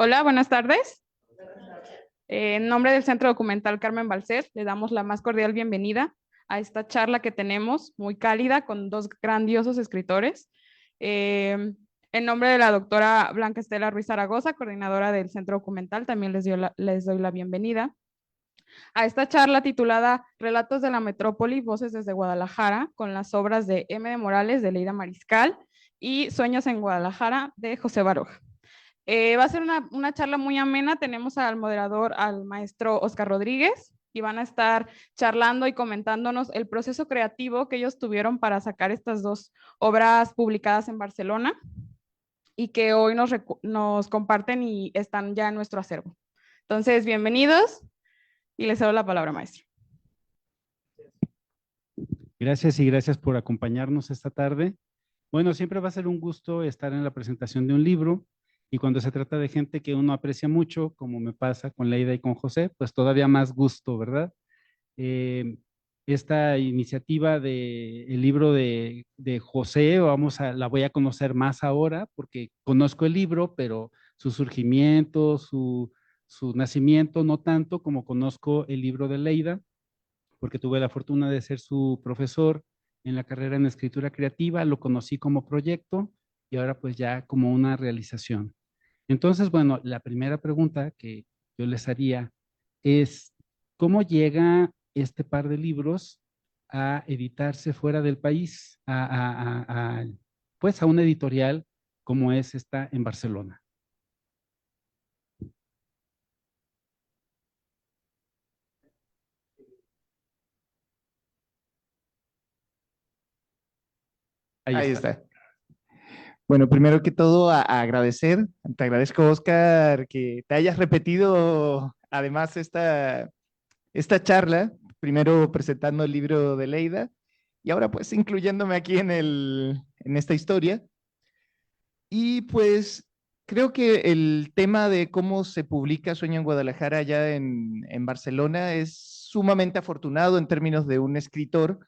Hola, buenas tardes. En nombre del Centro Documental Carmen Balcés, le damos la más cordial bienvenida a esta charla que tenemos, muy cálida, con dos grandiosos escritores. En nombre de la doctora Blanca Estela Ruiz Zaragoza, coordinadora del Centro Documental, también les doy la bienvenida a esta charla titulada Relatos de la Metrópoli, Voces desde Guadalajara, con las obras de M. de Morales, de Leida Mariscal, y Sueños en Guadalajara, de José Baroja. Va a ser una charla muy amena. Tenemos al moderador, al maestro Oscar Rodríguez, y van a estar charlando y comentándonos el proceso creativo que ellos tuvieron para sacar estas dos obras publicadas en Barcelona y que hoy nos comparten y están ya en nuestro acervo. Entonces, bienvenidos y les cedo la palabra, maestro. Gracias y gracias por acompañarnos esta tarde. Bueno, siempre va a ser un gusto estar en la presentación de un libro y cuando se trata de gente que uno aprecia mucho, como me pasa con Leida y con José, pues todavía más gusto, ¿verdad? Eh, Esta iniciativa del libro de José, la voy a conocer más ahora porque conozco el libro, pero su surgimiento, su nacimiento, no tanto como conozco el libro de Leida porque tuve la fortuna de ser su profesor en la carrera en escritura creativa, lo conocí como proyecto y ahora pues ya como una realización. Entonces, bueno, la primera pregunta que yo les haría es, ¿cómo llega este par de libros a editarse fuera del país, pues a una editorial como es esta en Barcelona? Ahí Ahí está. está. Bueno, primero que todo, a agradecer. Te agradezco, Oscar, que te hayas repetido además esta charla, primero presentando el libro de Leida y ahora pues incluyéndome aquí en esta historia. Y pues creo que el tema de cómo se publica Sueño en Guadalajara allá en Barcelona es sumamente afortunado en términos de un escritor.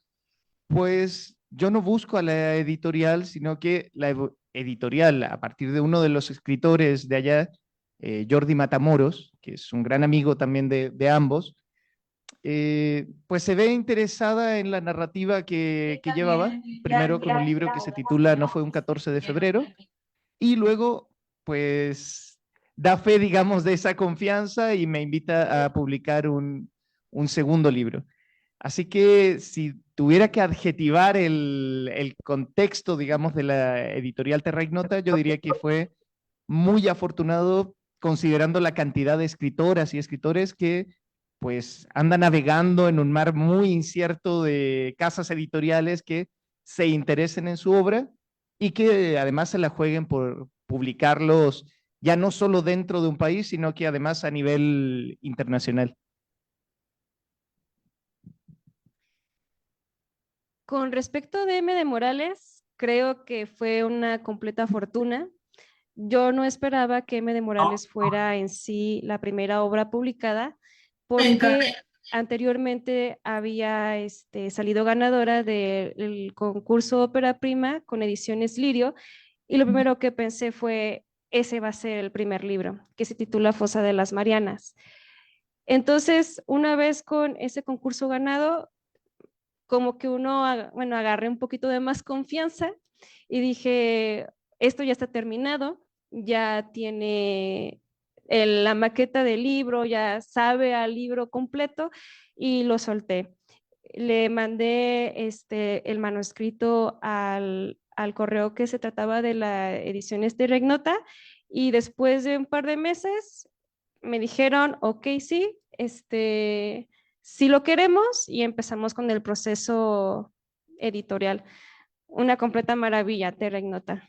Pues yo no busco a la editorial, sino que la editorial, a partir de uno de los escritores de allá, Jordi Matamoros, que es un gran amigo también de ambos, pues se ve interesada en la narrativa que llevaba, primero con un libro que se titula No fue un 14 de febrero, y luego pues da fe, digamos, de esa confianza y me invita a publicar un segundo libro. Así que si tuviera que adjetivar el contexto, digamos, de la editorial Terra Ignota, yo diría que fue muy afortunado considerando la cantidad de escritoras y escritores que pues andan navegando en un mar muy incierto de casas editoriales que se interesen en su obra y que además se la jueguen por publicarlos ya no solo dentro de un país, sino que además a nivel internacional. Con respecto de M. de Morales, creo que fue una completa fortuna. Yo no esperaba que M. de Morales fuera en sí la primera obra publicada, porque anteriormente había salido ganadora del concurso Ópera Prima con Ediciones Lirio, y lo primero que pensé fue, ese va a ser el primer libro, que se titula Fosa de las Marianas. Entonces, una vez con ese concurso ganado, como que uno, bueno, agarré un poquito de más confianza y dije, esto ya está terminado, ya tiene la maqueta del libro, ya sabe al libro completo y lo solté. Le mandé el manuscrito al correo que se trataba de la edición Regnota y después de un par de meses me dijeron, ok, sí, sí lo queremos y empezamos con el proceso editorial. Una completa maravilla, Terra Ignota.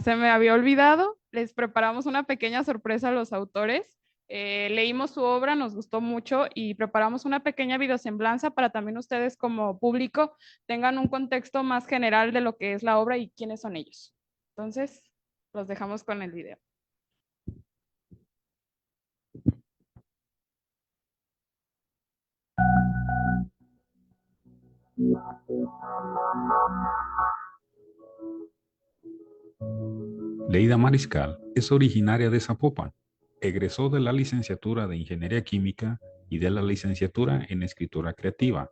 Se me había olvidado, les preparamos una pequeña sorpresa a los autores. Leímos su obra, nos gustó mucho y preparamos una pequeña videosemblanza para también ustedes como público tengan un contexto más general de lo que es la obra y quiénes son ellos. Entonces, los dejamos con el video. Leida Mariscal es originaria de Zapopan. Egresó de la licenciatura de Ingeniería Química y de la licenciatura en Escritura Creativa,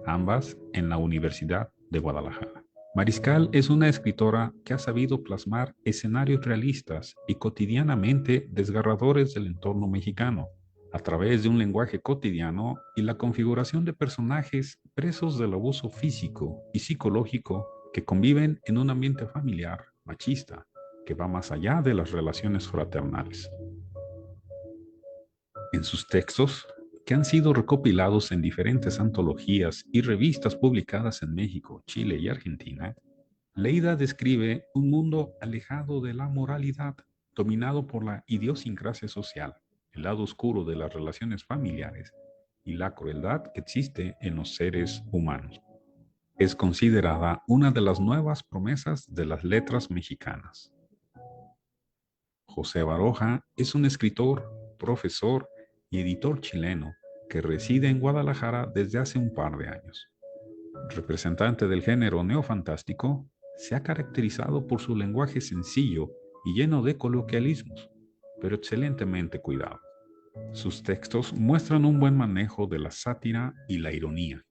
ambas en la Universidad de Guadalajara. Mariscal es una escritora que ha sabido plasmar escenarios realistas y cotidianamente desgarradores del entorno mexicano, a través de un lenguaje cotidiano y la configuración de personajes presos del abuso físico y psicológico que conviven en un ambiente familiar machista que va más allá de las relaciones fraternales. En sus textos, que han sido recopilados en diferentes antologías y revistas publicadas en México, Chile y Argentina, Leida describe un mundo alejado de la moralidad, dominado por la idiosincrasia social, el lado oscuro de las relaciones familiares y la crueldad que existe en los seres humanos. Es considerada una de las nuevas promesas de las letras mexicanas. José Baroja es un escritor, profesor y editor chileno que reside en Guadalajara desde hace un par de años. Representante del género neofantástico, se ha caracterizado por su lenguaje sencillo y lleno de coloquialismos, pero excelentemente cuidado. Sus textos muestran un buen manejo de la sátira y la ironía.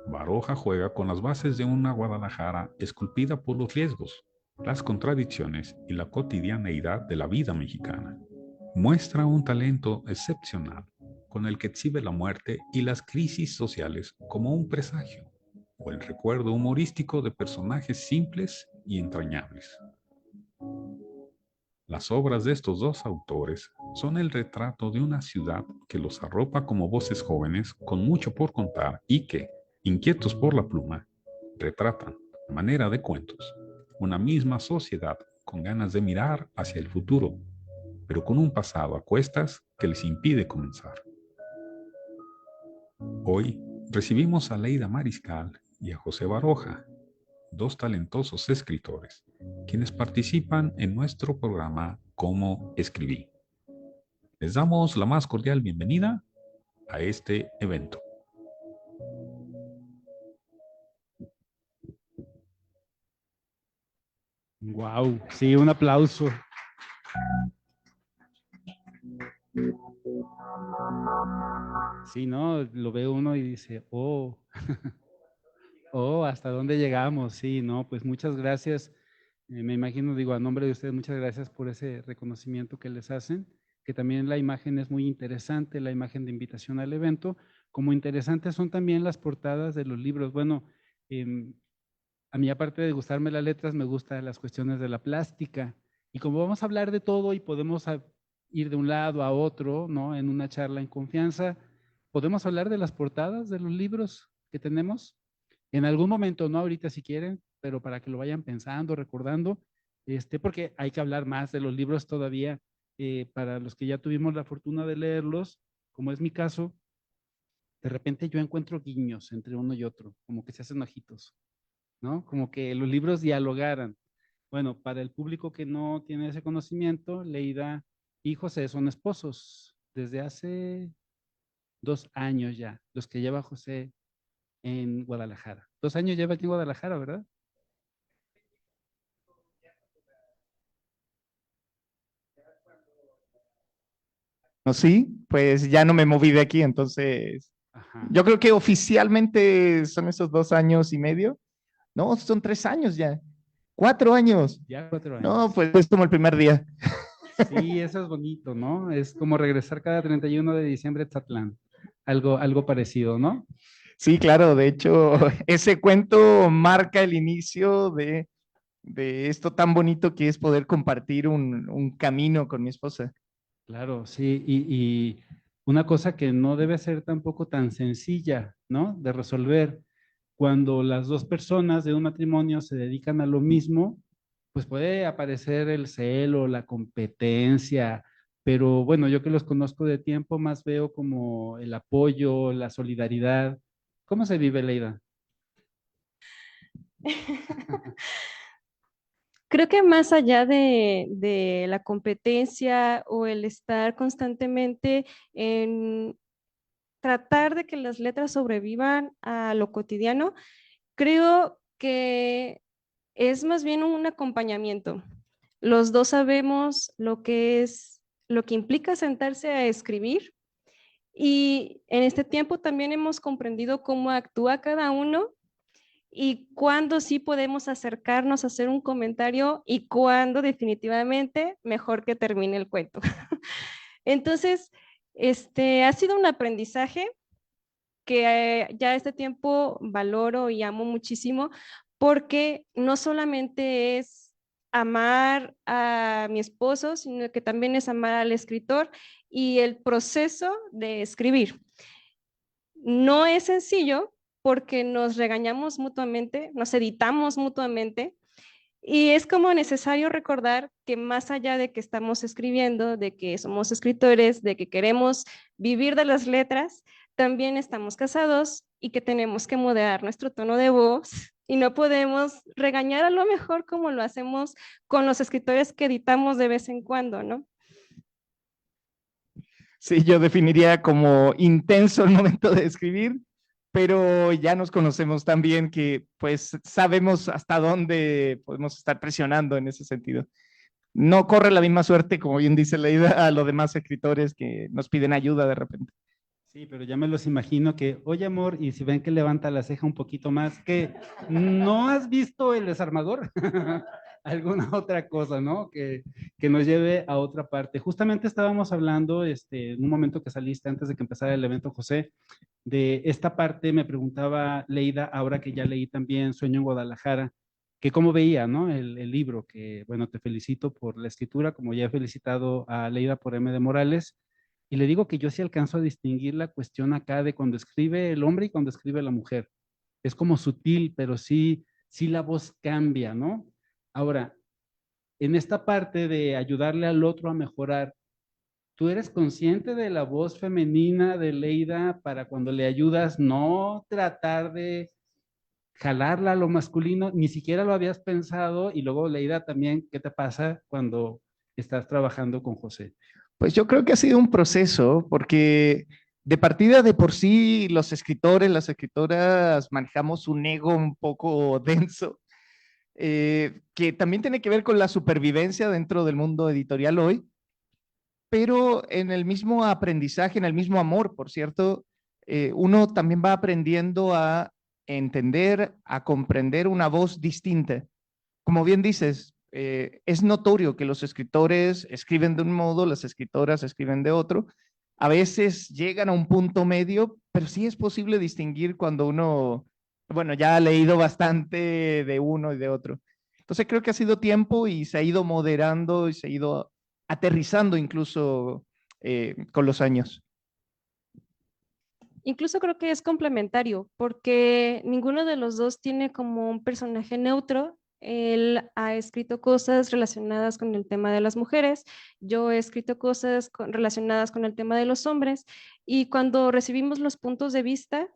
Baroja juega con las bases de una Guadalajara esculpida por los riesgos, las contradicciones y la cotidianeidad de la vida mexicana. Muestra un talento excepcional con el que exhibe la muerte y las crisis sociales como un presagio o el recuerdo humorístico de personajes simples y entrañables. Las obras de estos dos autores son el retrato de una ciudad que los arropa como voces jóvenes con mucho por contar y que, inquietos por la pluma, retratan, a manera de cuentos, una misma sociedad con ganas de mirar hacia el futuro, pero con un pasado a cuestas que les impide comenzar. Hoy recibimos a Leida Mariscal y a José Baroja, dos talentosos escritores, quienes participan en nuestro programa Cómo Escribí. Les damos la más cordial bienvenida a este evento. Wow, sí, un aplauso. Sí, ¿no? Lo ve uno y dice, oh, oh, ¿hasta dónde llegamos? Sí, no, pues muchas gracias. Me imagino, digo, a nombre de ustedes, muchas gracias por ese reconocimiento que les hacen, que también la imagen es muy interesante, la imagen de invitación al evento. Como interesantes son también las portadas de los libros. Bueno, a mí, aparte de gustarme las letras, me gustan las cuestiones de la plástica. Y como vamos a hablar de todo y podemos ir de un lado a otro, ¿no? En una charla en confianza, podemos hablar de las portadas de los libros que tenemos. En algún momento, no ahorita si quieren, pero para que lo vayan pensando, recordando, porque hay que hablar más de los libros todavía, para los que ya tuvimos la fortuna de leerlos, como es mi caso, de repente yo encuentro guiños entre uno y otro, como que se hacen ojitos, ¿no? Como que los libros dialogaran. Bueno, para el público que no tiene ese conocimiento, Leida y José son esposos desde hace 2 años ya, los que lleva José en Guadalajara. 2 años lleva aquí en Guadalajara, ¿verdad? No, sí, pues ya no me moví de aquí, entonces Ajá. yo creo que oficialmente son esos 2 años y medio. No, son 3 años ya. 4 años. Ya 4 años. No, pues es como el primer día. Sí, eso es bonito, ¿no? Es como regresar cada 31 de diciembre a Tzatlán. Algo parecido, ¿no? Sí, claro, de hecho, ese cuento marca el inicio de esto tan bonito que es poder compartir un camino con mi esposa. Claro, sí. Y una cosa que no debe ser tampoco tan sencilla, ¿no? De resolver. Cuando las dos personas de un matrimonio se dedican a lo mismo, pues puede aparecer el celo, la competencia, pero bueno, yo que los conozco de tiempo, más veo como el apoyo, la solidaridad. ¿Cómo se vive, Leida? Creo que más allá de la competencia o el estar constantemente en tratar de que las letras sobrevivan a lo cotidiano, creo que es más bien un acompañamiento. Los dos sabemos lo que implica sentarse a escribir, y en este tiempo también hemos comprendido cómo actúa cada uno y cuándo sí podemos acercarnos a hacer un comentario y cuándo definitivamente mejor que termine el cuento. Entonces, ha sido un aprendizaje que ya este tiempo valoro y amo muchísimo, porque no solamente es amar a mi esposo, sino que también es amar al escritor y el proceso de escribir. No es sencillo porque nos regañamos mutuamente, nos editamos mutuamente, y es como necesario recordar que más allá de que estamos escribiendo, de que somos escritores, de que queremos vivir de las letras, también estamos casados y que tenemos que moderar nuestro tono de voz y no podemos regañar a lo mejor como lo hacemos con los escritores que editamos de vez en cuando, ¿no? Sí, yo definiría como intenso el momento de escribir, pero ya nos conocemos tan bien que pues sabemos hasta dónde podemos estar presionando en ese sentido. No corre la misma suerte, como bien dice Leida, a los demás escritores que nos piden ayuda de repente. Sí, pero ya me los imagino que, oye amor, y si ven que levanta la ceja un poquito más, que no has visto El Desarmador, alguna otra cosa, ¿no? Que nos lleve a otra parte. Justamente estábamos hablando, en un momento que saliste antes de que empezara el evento, José, de esta parte. Me preguntaba Leida, ahora que ya leí también Sueño en Guadalajara, que cómo veía, ¿no? El libro, que bueno, te felicito por la escritura, como ya he felicitado a Leida por M. de Morales. Y le digo que yo sí alcanzo a distinguir la cuestión acá de cuando escribe el hombre y cuando escribe la mujer. Es como sutil, pero sí la voz cambia, ¿no? Ahora, en esta parte de ayudarle al otro a mejorar, ¿tú eres consciente de la voz femenina de Leida para cuando le ayudas no tratar de jalarla a lo masculino? Ni siquiera lo habías pensado. Y luego, Leida, también, ¿qué te pasa cuando estás trabajando con José? Pues yo creo que ha sido un proceso, porque de partida de por sí los escritores, las escritoras manejamos un ego un poco denso, que también tiene que ver con la supervivencia dentro del mundo editorial hoy, pero en el mismo aprendizaje, en el mismo amor, por cierto, uno también va aprendiendo a entender, a comprender una voz distinta. Como bien dices, es notorio que los escritores escriben de un modo, las escritoras escriben de otro. A veces llegan a un punto medio, pero sí es posible distinguir cuando uno, bueno, ya ha leído bastante de uno y de otro. Entonces creo que ha sido tiempo y se ha ido moderando y se ha ido aterrizando incluso con los años. Incluso creo que es complementario, porque ninguno de los dos tiene como un personaje neutro. Él ha escrito cosas relacionadas con el tema de las mujeres, yo he escrito cosas relacionadas con el tema de los hombres, y cuando recibimos los puntos de vista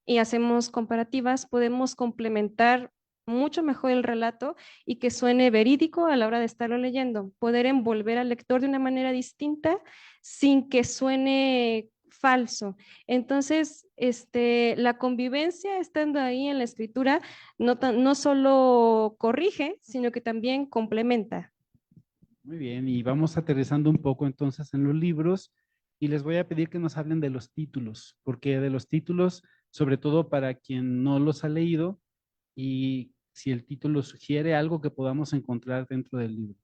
y hacemos comparativas, podemos complementar mucho mejor el relato y que suene verídico a la hora de estarlo leyendo, poder envolver al lector de una manera distinta sin que suene falso. Entonces, la convivencia estando ahí en la escritura no solo corrige, sino que también complementa. Muy bien, y vamos aterrizando un poco entonces en los libros, y les voy a pedir que nos hablen de los títulos, porque de los títulos, sobre todo para quien no los ha leído, y si el título sugiere algo que podamos encontrar dentro del libro.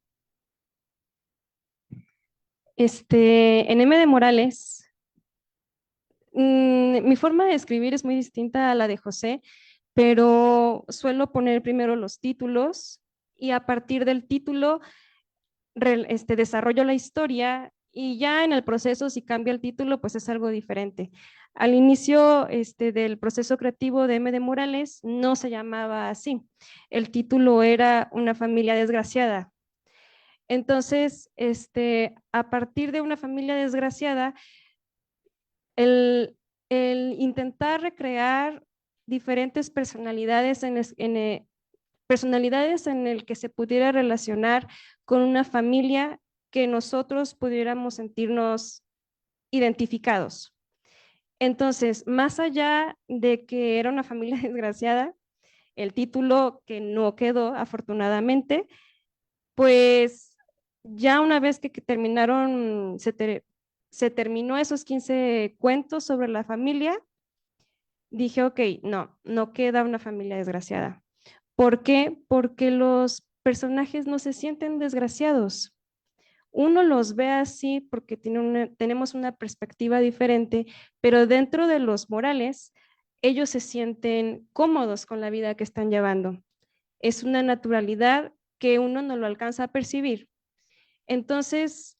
En M. de Morales, mi forma de escribir es muy distinta a la de José, pero suelo poner primero los títulos y a partir del título desarrollo la historia, y ya en el proceso, si cambia el título, pues es algo diferente. Al inicio del proceso creativo de M. de Morales no se llamaba así. El título era Una familia desgraciada. Entonces, a partir de una familia desgraciada, el intentar recrear diferentes personalidades personalidades en el que se pudiera relacionar con una familia que nosotros pudiéramos sentirnos identificados. Entonces, más allá de que era una familia desgraciada, el título que no quedó afortunadamente, pues Ya una vez que terminaron, se terminó esos 15 cuentos sobre la familia, dije, ok, no, no queda una familia desgraciada. ¿Por qué? Porque los personajes no se sienten desgraciados. Uno los ve así porque tenemos una perspectiva diferente, pero dentro de los morales, ellos se sienten cómodos con la vida que están llevando. Es una naturalidad que uno no lo alcanza a percibir. Entonces,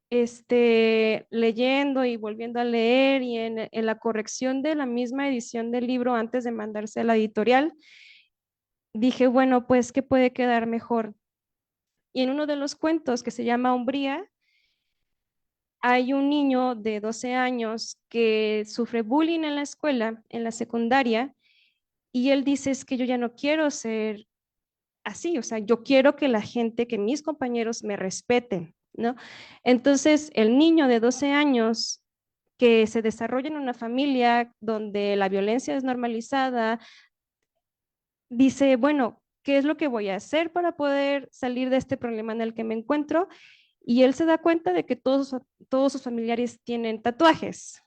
leyendo y volviendo a leer y en la corrección de la misma edición del libro antes de mandarse a la editorial, dije, bueno, pues, ¿qué puede quedar mejor? Y en uno de los cuentos que se llama Umbría, hay un niño de 12 años que sufre bullying en la escuela, en la secundaria, y él dice, es que yo ya no quiero ser así, o sea, yo quiero que la gente, que mis compañeros me respeten, ¿no? Entonces, el niño de 12 años que se desarrolla en una familia donde la violencia es normalizada, dice, bueno, ¿qué es lo que voy a hacer para poder salir de este problema en el que me encuentro? Y él se da cuenta de que todos sus familiares tienen tatuajes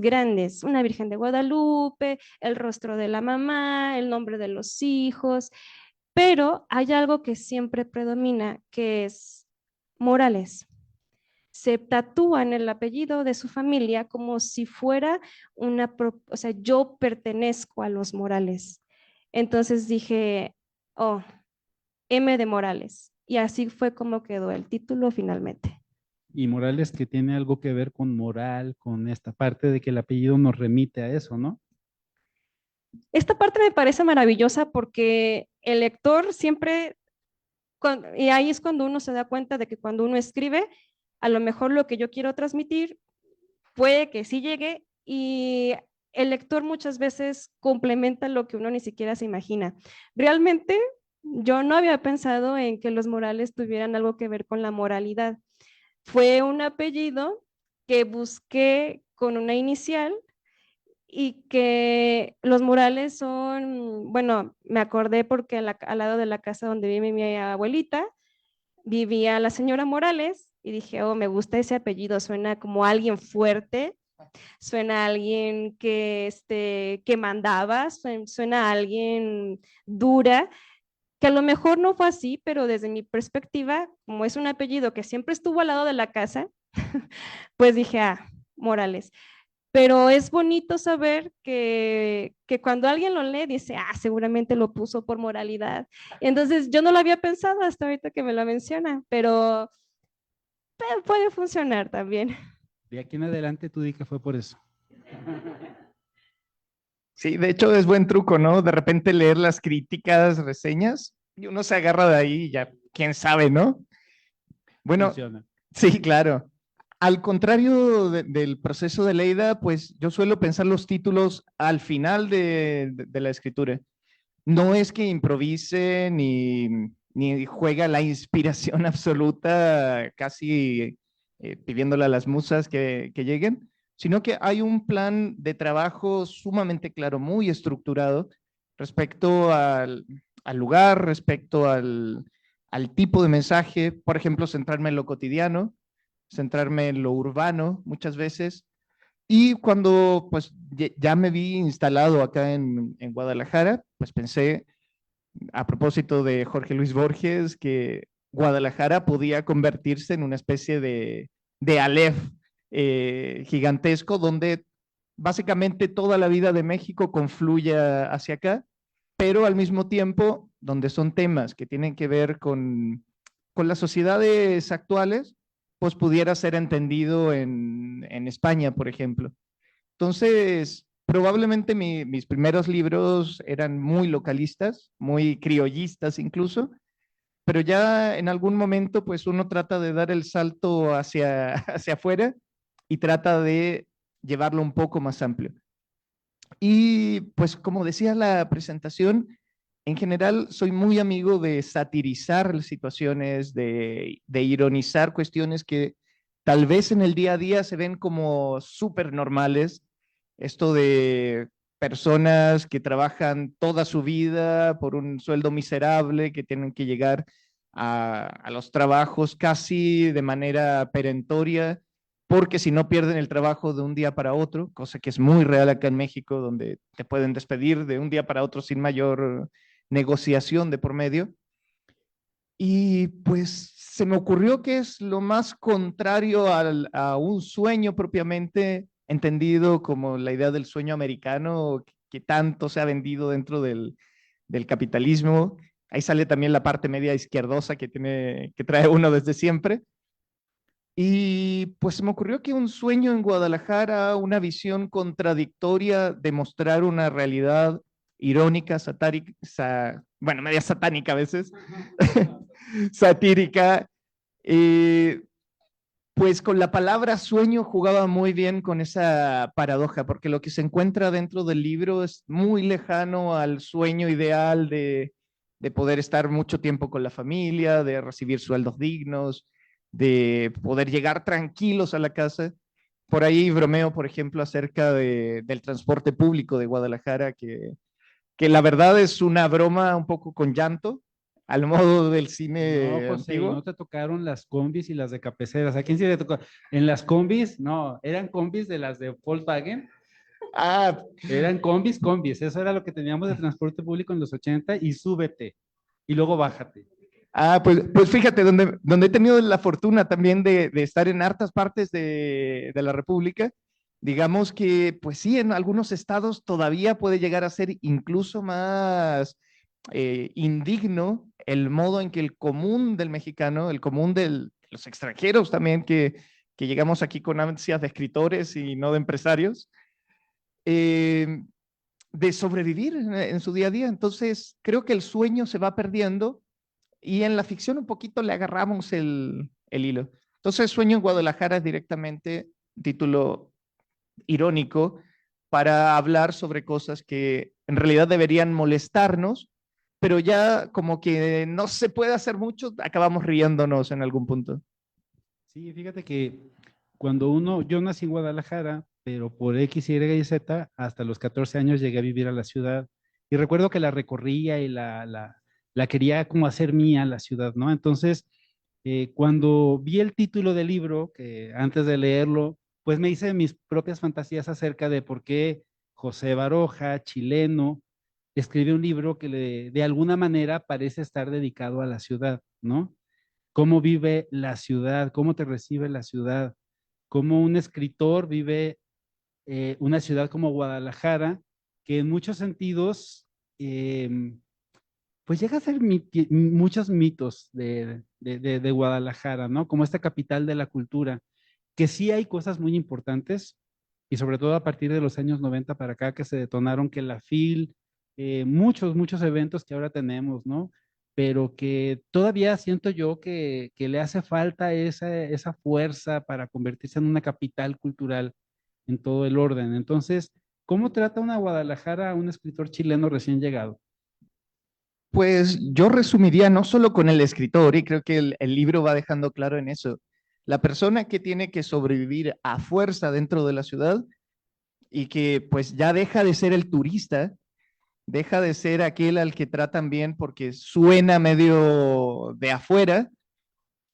grandes, una Virgen de Guadalupe, el rostro de la mamá, el nombre de los hijos, pero hay algo que siempre predomina, que es Morales. Se tatúan el apellido de su familia como si fuera o sea, yo pertenezco a los Morales. Entonces dije, oh, M de Morales. Y así fue como quedó el título finalmente. Y Morales que tiene algo que ver con moral, con esta parte de que el apellido nos remite a eso, ¿no? Esta parte me parece maravillosa porque el lector siempre, y ahí es cuando uno se da cuenta de que cuando uno escribe, a lo mejor lo que yo quiero transmitir puede que sí llegue y el lector muchas veces complementa lo que uno ni siquiera se imagina. Realmente yo no había pensado en que los Morales tuvieran algo que ver con la moralidad. Fue un apellido que busqué con una inicial y que los Morales son, bueno, me acordé porque al lado de la casa donde vive mi abuelita, vivía la señora Morales y dije, oh, me gusta ese apellido, suena como alguien fuerte, suena a alguien que mandaba, suena a alguien dura, que a lo mejor no fue así, pero desde mi perspectiva, como es un apellido que siempre estuvo al lado de la casa, pues dije, ah, Morales. Pero es bonito saber que cuando alguien lo lee dice, ah, seguramente lo puso por moralidad. Entonces yo no lo había pensado hasta ahorita que me lo menciona, pero puede funcionar también. De aquí en adelante tú di que fue por eso. Sí, de hecho es buen truco, ¿no? De repente leer las críticas, reseñas, y uno se agarra de ahí y ya, quién sabe, ¿no? Bueno, Funciona. sí, claro. Al contrario del proceso de Leida, pues yo suelo pensar los títulos al final de la escritura. No es que improvise ni juega la inspiración absoluta, casi pidiéndole a las musas que lleguen, sino que hay un plan de trabajo sumamente claro, muy estructurado respecto al lugar, respecto al tipo de mensaje, por ejemplo, centrarme en lo cotidiano, centrarme en lo urbano muchas veces. Y cuando pues ya me vi instalado acá en Guadalajara, pues pensé, a propósito de Jorge Luis Borges, que Guadalajara podía convertirse en una especie de Aleph gigantesco, donde básicamente toda la vida de México confluye hacia acá, pero al mismo tiempo donde son temas que tienen que ver con las sociedades actuales, pues pudiera ser entendido en España, por ejemplo. Entonces, probablemente mis primeros libros eran muy localistas, muy criollistas incluso, pero ya en algún momento pues uno trata de dar el salto hacia afuera y trata de llevarlo un poco más amplio. Y pues como decía la presentación, en general soy muy amigo de satirizar situaciones, de ironizar cuestiones que tal vez en el día a día se ven como súper normales. Esto de personas que trabajan toda su vida por un sueldo miserable, que tienen que llegar a los trabajos casi de manera perentoria, porque si no pierden el trabajo de un día para otro, cosa que es muy real acá en México, donde te pueden despedir de un día para otro sin mayor negociación de por medio. Y pues se me ocurrió que es lo más contrario a un sueño propiamente entendido como la idea del sueño americano que tanto se ha vendido dentro del capitalismo. Ahí sale también la parte media izquierdosa que trae uno desde siempre. Y pues se me ocurrió que un sueño en Guadalajara, una visión contradictoria de mostrar una realidad irónica, satárica, bueno, media satánica a veces, satírica, pues con la palabra sueño jugaba muy bien con esa paradoja, porque lo que se encuentra dentro del libro es muy lejano al sueño ideal de poder estar mucho tiempo con la familia, de recibir sueldos dignos, de poder llegar tranquilos a la casa. Por ahí bromeo, por ejemplo, acerca del transporte público de Guadalajara, que la verdad es una broma un poco con llanto, al modo del No, cine José, y antiguo. no te tocaron las combis y las de Capeceras. ¿A quién sí le tocó? En las combis, no, eran combis de las de Volkswagen. Ah, Eran combis, combis. Eso era lo que teníamos de transporte público en los 80 y súbete. Y luego bájate. pues fíjate, donde he tenido la fortuna también de estar en hartas partes de la República, digamos que, pues sí, en algunos estados todavía puede llegar a ser incluso más indigno el modo en que el común del mexicano, el común de los extranjeros también, que llegamos aquí con ansias de escritores y no de empresarios, eh, de sobrevivir en su día a día. Entonces, creo que el sueño se va perdiendo y en la ficción un poquito le agarramos el hilo. Entonces, Sueño en Guadalajara es directamente título irónico para hablar sobre cosas que en realidad deberían molestarnos, pero ya como que no se puede hacer mucho, acabamos riéndonos en algún punto. Sí, fíjate que cuando yo nací en Guadalajara, pero por X, Y y Z, hasta los 14 años llegué a vivir a la ciudad. Y recuerdo que la recorría y la quería como hacer mía la ciudad, ¿no? Entonces, cuando vi el título del libro, que antes de leerlo, pues me hice mis propias fantasías acerca de por qué José Baroja, chileno, escribe un libro que de alguna manera parece estar dedicado a la ciudad, ¿no? Cómo vive la ciudad, cómo te recibe la ciudad, cómo un escritor vive una ciudad como Guadalajara, que en muchos sentidos, pues llega a ser muchos mitos de Guadalajara, ¿no? Como esta capital de la cultura, que sí hay cosas muy importantes, y sobre todo a partir de los años 90 para acá, que se detonaron que la FIL, muchos eventos que ahora tenemos, ¿no? Pero que todavía siento yo que le hace falta esa fuerza para convertirse en una capital cultural en todo el orden. Entonces, ¿cómo trata una Guadalajara a un escritor chileno recién llegado? Pues yo resumiría no solo con el escritor, y creo que el libro va dejando claro en eso, la persona que tiene que sobrevivir a fuerza dentro de la ciudad y que pues ya deja de ser el turista, deja de ser aquel al que tratan bien porque suena medio de afuera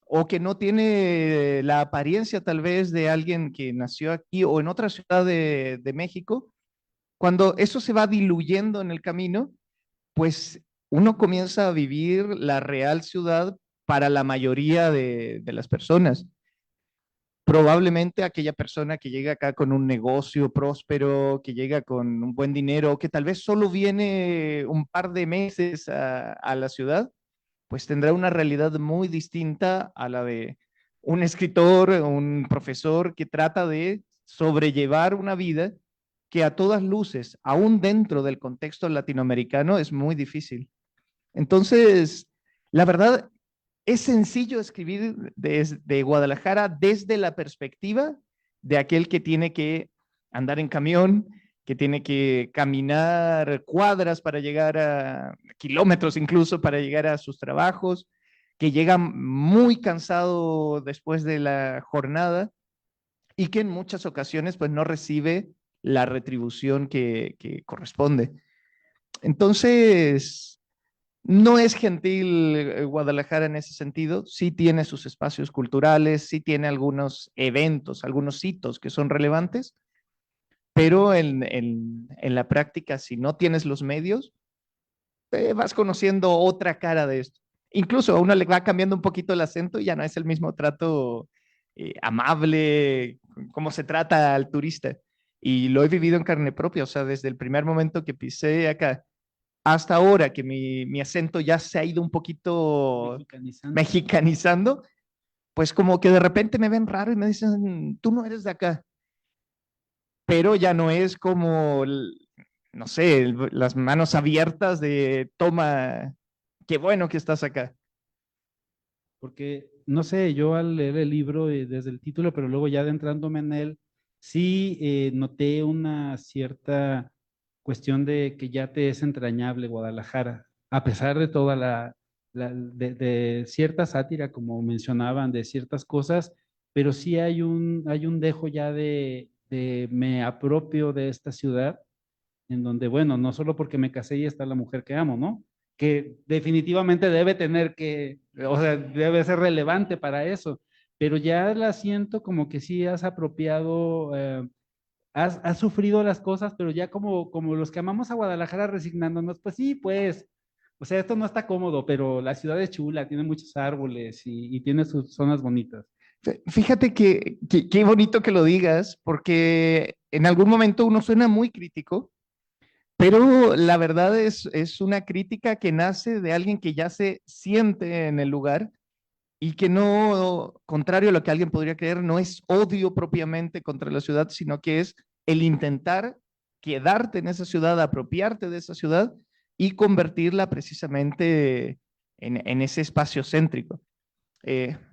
o que no tiene la apariencia tal vez de alguien que nació aquí o en otra ciudad de México. Cuando eso se va diluyendo en el camino, pues uno comienza a vivir la real ciudad para la mayoría de las personas. Probablemente aquella persona que llega acá con un negocio próspero, que llega con un buen dinero, que tal vez solo viene un par de meses a la ciudad, pues tendrá una realidad muy distinta a la de un escritor, un profesor que trata de sobrellevar una vida que a todas luces, aún dentro del contexto latinoamericano, es muy difícil. Entonces, la verdad, es sencillo escribir desde Guadalajara desde la perspectiva de aquel que tiene que andar en camión, que tiene que caminar cuadras para llegar a kilómetros incluso para llegar a sus trabajos, que llega muy cansado después de la jornada y que en muchas ocasiones pues no recibe la retribución que corresponde. Entonces, No es gentil Guadalajara en ese sentido, sí tiene sus espacios culturales, sí tiene algunos eventos, algunos hitos que son relevantes, pero en la práctica, si no tienes los medios, vas conociendo otra cara de esto. Incluso a uno le va cambiando un poquito el acento y ya no es el mismo trato amable, como se trata al turista. Y lo he vivido en carne propia, o sea, desde el primer momento que pisé acá hasta ahora que mi acento ya se ha ido un poquito mexicanizando, pues como que de repente me ven raro y me dicen, tú no eres de acá, pero ya no es como, no sé, las manos abiertas de toma, qué bueno que estás acá. Porque, no sé, yo al leer el libro desde el título, pero luego ya adentrándome en él, sí noté una cierta cuestión de que ya te es entrañable Guadalajara, a pesar de toda de cierta sátira, como mencionaban, de ciertas cosas, pero sí hay un dejo ya de me apropio de esta ciudad, en donde, bueno, no solo porque me casé y está la mujer que amo, ¿no? Que definitivamente debe tener que, o sea, debe ser relevante para eso, pero ya la siento como que sí has apropiado, has sufrido las cosas, pero ya como los que amamos a Guadalajara resignándonos, pues sí, pues, o sea, esto no está cómodo, pero la ciudad es chula, tiene muchos árboles y tiene sus zonas bonitas. Fíjate que qué bonito que lo digas, porque en algún momento uno suena muy crítico, pero la verdad es una crítica que nace de alguien que ya se siente en el lugar y que no, contrario a lo que alguien podría creer, no es odio propiamente contra la ciudad, sino que es el intentar quedarte en esa ciudad, apropiarte de esa ciudad y convertirla precisamente en ese espacio céntrico.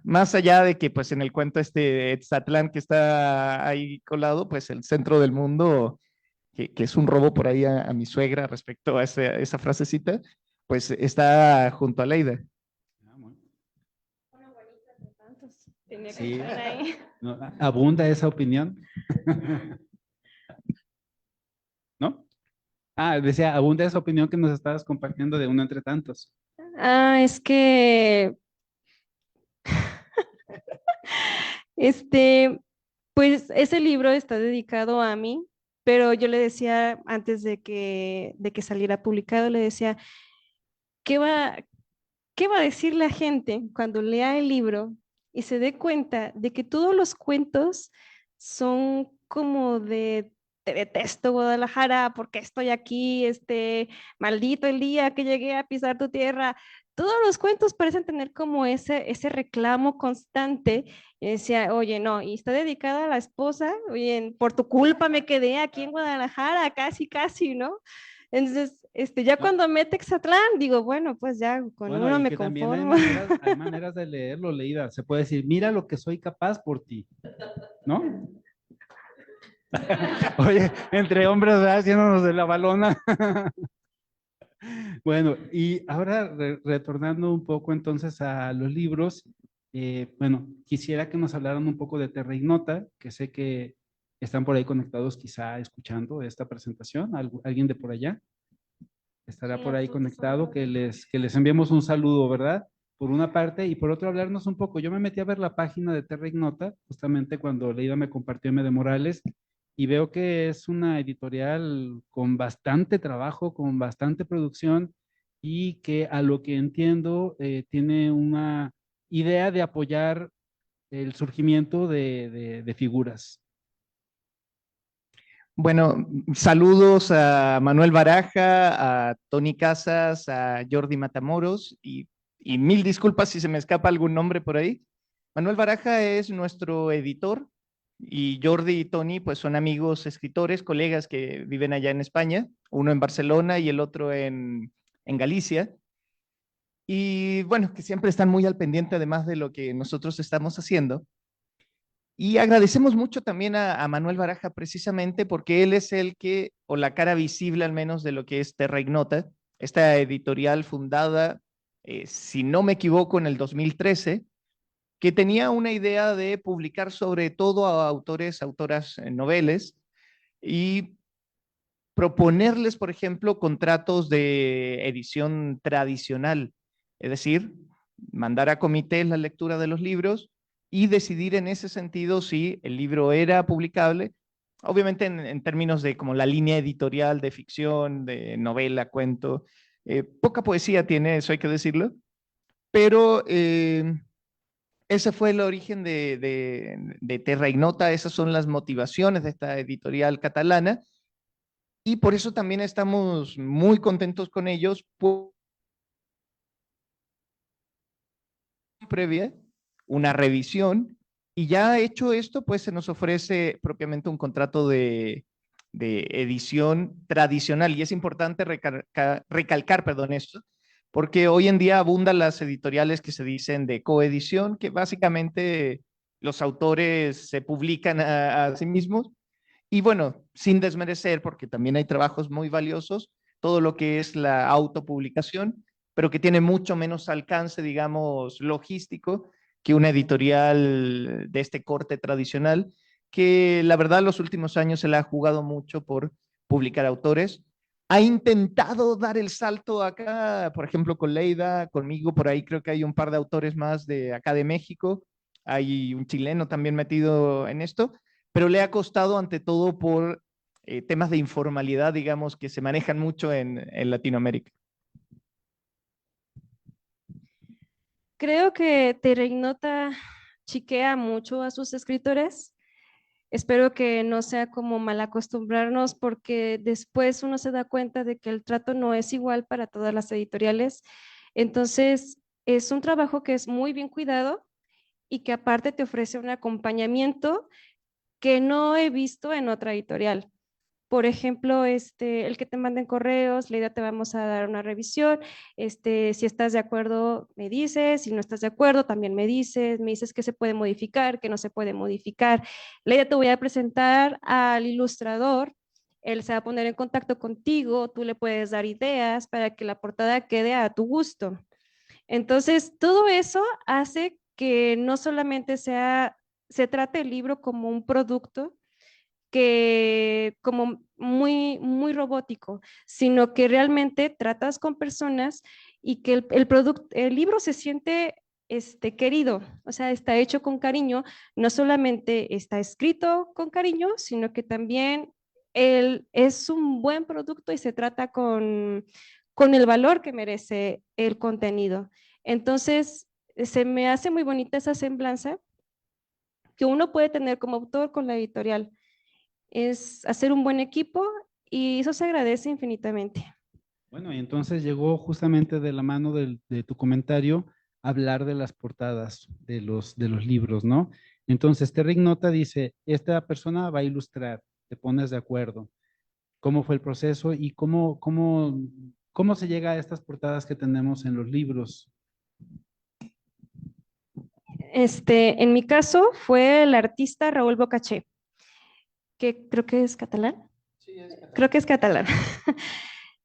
Más allá de que pues en el cuento este Etzatlán que está ahí colado, pues el centro del mundo, que es un robo por ahí a mi suegra respecto a esa frasecita, pues está junto a Leida. Tenía que Sí, estar ahí. no, abunda esa opinión, ¿no? Ah, decía, abunda esa opinión que nos estabas compartiendo de uno entre tantos. Ah, es que, este, pues ese libro está dedicado a mí, pero yo le decía antes de que saliera publicado, le decía, ¿qué va, qué va a decir la gente cuando lea el libro y se dé cuenta de que todos los cuentos son como de te detesto Guadalajara, porque estoy aquí, maldito el día que llegué a pisar tu tierra? Todos los cuentos parecen tener como ese reclamo constante. Y decía, oye, no, y está dedicada a la esposa, oye, por tu culpa me quedé aquí en Guadalajara, casi, casi, ¿no? Entonces, ya No, cuando mete Exatlán, digo, bueno, pues ya con bueno, uno y me que también conformo. hay maneras de leerlo, Leida. Se puede decir, mira lo que soy capaz por ti, ¿no? Oye, entre hombres, ¿verdad? Haciéndonos de la balona. Bueno, y ahora retornando un poco entonces a los libros, bueno, quisiera que nos hablaran un poco de Terra Ignota, que sé que están por ahí conectados quizá escuchando esta presentación. ¿Alguien de por allá estará Sí, por ahí aquí conectado? somos. Que les enviemos un saludo, ¿verdad? Por una parte, y por otro, hablarnos un poco. Yo me metí a ver la página de Terra Ignota, justamente cuando Leida me compartió M. de Morales, y veo que es una editorial con bastante trabajo, con bastante producción, y que a lo que entiendo tiene una idea de apoyar el surgimiento de figuras. Bueno, saludos a Manuel Baraja, a Tony Casas, a Jordi Matamoros y mil disculpas si se me escapa algún nombre por ahí. Manuel Baraja es nuestro editor y Jordi y Tony pues son amigos escritores, colegas que viven allá en España, uno en Barcelona y el otro en Galicia. Y bueno, que siempre están muy al pendiente además de lo que nosotros estamos haciendo. Y agradecemos mucho también a Manuel Baraja precisamente porque él es el que, o la cara visible al menos de lo que es Terra Ignota, esta editorial fundada, si no me equivoco, en el 2013, que tenía una idea de publicar sobre todo a autores, autoras noveles, y proponerles, por ejemplo, contratos de edición tradicional, es decir, mandar a comités la lectura de los libros y decidir en ese sentido si el libro era publicable, obviamente en términos de como la línea editorial de ficción, de novela, cuento. Poca poesía tiene eso, hay que decirlo, pero ese fue el origen de Terra Ignota, esas son las motivaciones de esta editorial catalana, y por eso también estamos muy contentos con ellos, previa, una revisión, y ya hecho esto, pues se nos ofrece propiamente un contrato de edición tradicional, y es importante recalcar, perdón, esto, porque hoy en día abundan las editoriales que se dicen de coedición, que básicamente los autores se publican a sí mismos, y bueno, sin desmerecer, porque también hay trabajos muy valiosos, todo lo que es la autopublicación, pero que tiene mucho menos alcance, digamos, logístico que una editorial de este corte tradicional, que la verdad los últimos años se la ha jugado mucho por publicar autores. Ha intentado dar el salto acá, por ejemplo, con Leida, conmigo, por ahí creo que hay un par de autores más de acá de México, hay un chileno también metido en esto, pero le ha costado ante todo por temas de informalidad, digamos, que se manejan mucho en Latinoamérica. Creo que Terra Ignota chiquea mucho a sus escritores. Espero que no sea como mal acostumbrarnos porque después uno se da cuenta de que el trato no es igual para todas las editoriales. Entonces, es un trabajo que es muy bien cuidado y que aparte te ofrece un acompañamiento que no he visto en otra editorial. Por ejemplo, el que te manden correos, la idea te vamos a dar una revisión, si estás de acuerdo me dices, si no estás de acuerdo también me dices que se puede modificar, que no se puede modificar. La idea te voy a presentar al ilustrador, él se va a poner en contacto contigo, tú le puedes dar ideas para que la portada quede a tu gusto. Entonces, todo eso hace que no solamente se trate el libro como un producto, que como muy robótico, sino que realmente tratas con personas y que el libro se siente querido, o sea, está hecho con cariño, no solamente está escrito con cariño, sino que también es un buen producto y se trata con el valor que merece el contenido. Entonces, se me hace muy bonita esa semblanza que uno puede tener como autor con la editorial, es hacer un buen equipo y eso se agradece infinitamente. Bueno, y entonces llegó justamente de la mano de tu comentario hablar de las portadas de los libros, ¿no? Entonces, Terra Ignota dice, esta persona va a ilustrar, te pones de acuerdo. ¿Cómo fue el proceso y cómo se llega a estas portadas que tenemos en los libros? En mi caso fue el artista Raúl Bocaché, que creo que es catalán. Sí, es catalán. Creo que es catalán.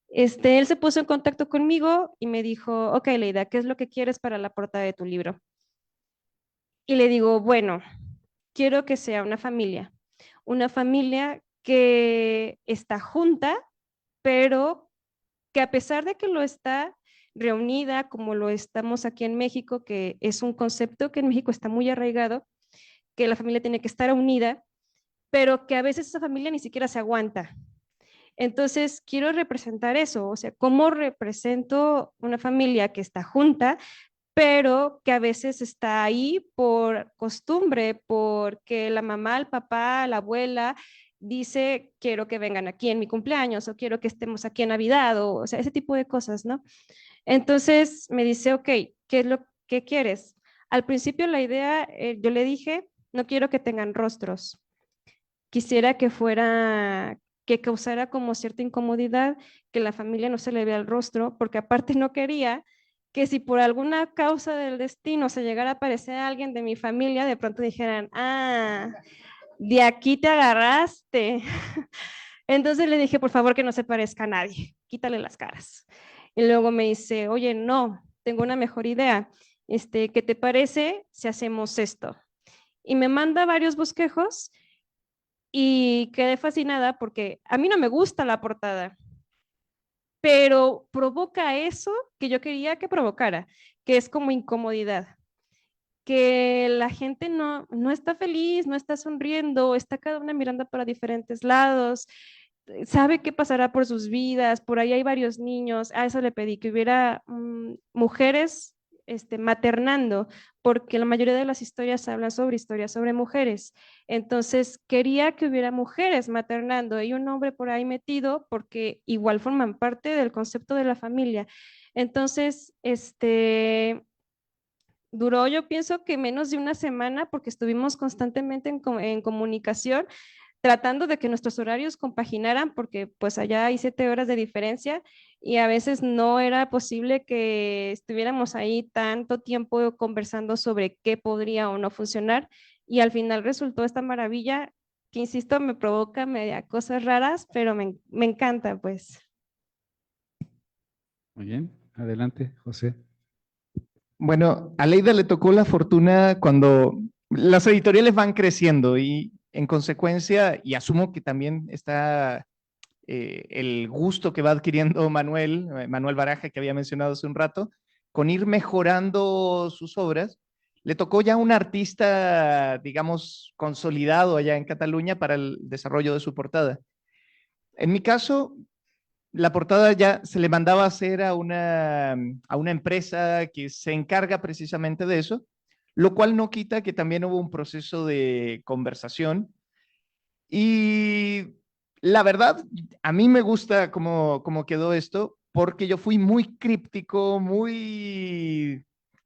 Él se puso en contacto conmigo y me dijo, ok, Leida, ¿qué es lo que quieres para la portada de tu libro? Y le digo, bueno, quiero que sea una familia que está junta, pero que a pesar de que lo está reunida como lo estamos aquí en México, que es un concepto que en México está muy arraigado, que la familia tiene que estar unida, pero que a veces esa familia ni siquiera se aguanta. Entonces, quiero representar eso, o sea, cómo represento una familia que está junta, pero que a veces está ahí por costumbre, porque la mamá, el papá, la abuela dice, quiero que vengan aquí en mi cumpleaños o quiero que estemos aquí en Navidad, o sea, ese tipo de cosas, ¿no? Entonces me dice, ok, ¿qué es lo que quieres? Al principio la idea, yo le dije, no quiero que tengan rostros, quisiera que fuera, que causara como cierta incomodidad, que la familia no se le vea el rostro, porque aparte no quería que si por alguna causa del destino se llegara a aparecer a alguien de mi familia, de pronto dijeran, ah, de aquí te agarraste. Entonces le dije, por favor, que no se parezca a nadie, quítale las caras. Y luego me dice, oye, no, tengo una mejor idea. ¿Qué te parece si hacemos esto? Y me manda varios bosquejos y quedé fascinada porque a mí no me gusta la portada, pero provoca eso que yo quería que provocara, que es como incomodidad, que la gente no está feliz, no está sonriendo, está cada una mirando para diferentes lados, sabe qué pasará por sus vidas, por ahí hay varios niños, a eso le pedí que hubiera mujeres maternando, porque la mayoría de las historias hablan sobre historias sobre mujeres. Entonces, quería que hubiera mujeres maternando y un hombre por ahí metido, porque igual forman parte del concepto de la familia. Entonces, duró, yo pienso que menos de una semana, porque estuvimos constantemente en comunicación, tratando de que nuestros horarios compaginaran, porque pues allá hay 7 horas de diferencia y a veces no era posible que estuviéramos ahí tanto tiempo conversando sobre qué podría o no funcionar. Y al final resultó esta maravilla que, insisto, me provoca media cosas raras, pero me encanta, pues. Muy bien, adelante, José. Bueno, a Leida le tocó la fortuna cuando las editoriales van creciendo y en consecuencia, y asumo que también está el gusto que va adquiriendo Manuel Baraja, que había mencionado hace un rato, con ir mejorando sus obras, le tocó ya un artista, digamos, consolidado allá en Cataluña para el desarrollo de su portada. En mi caso, la portada ya se le mandaba a hacer a una empresa que se encarga precisamente de eso, lo cual no quita que también hubo un proceso de conversación. Y la verdad, a mí me gusta cómo quedó esto, porque yo fui muy críptico,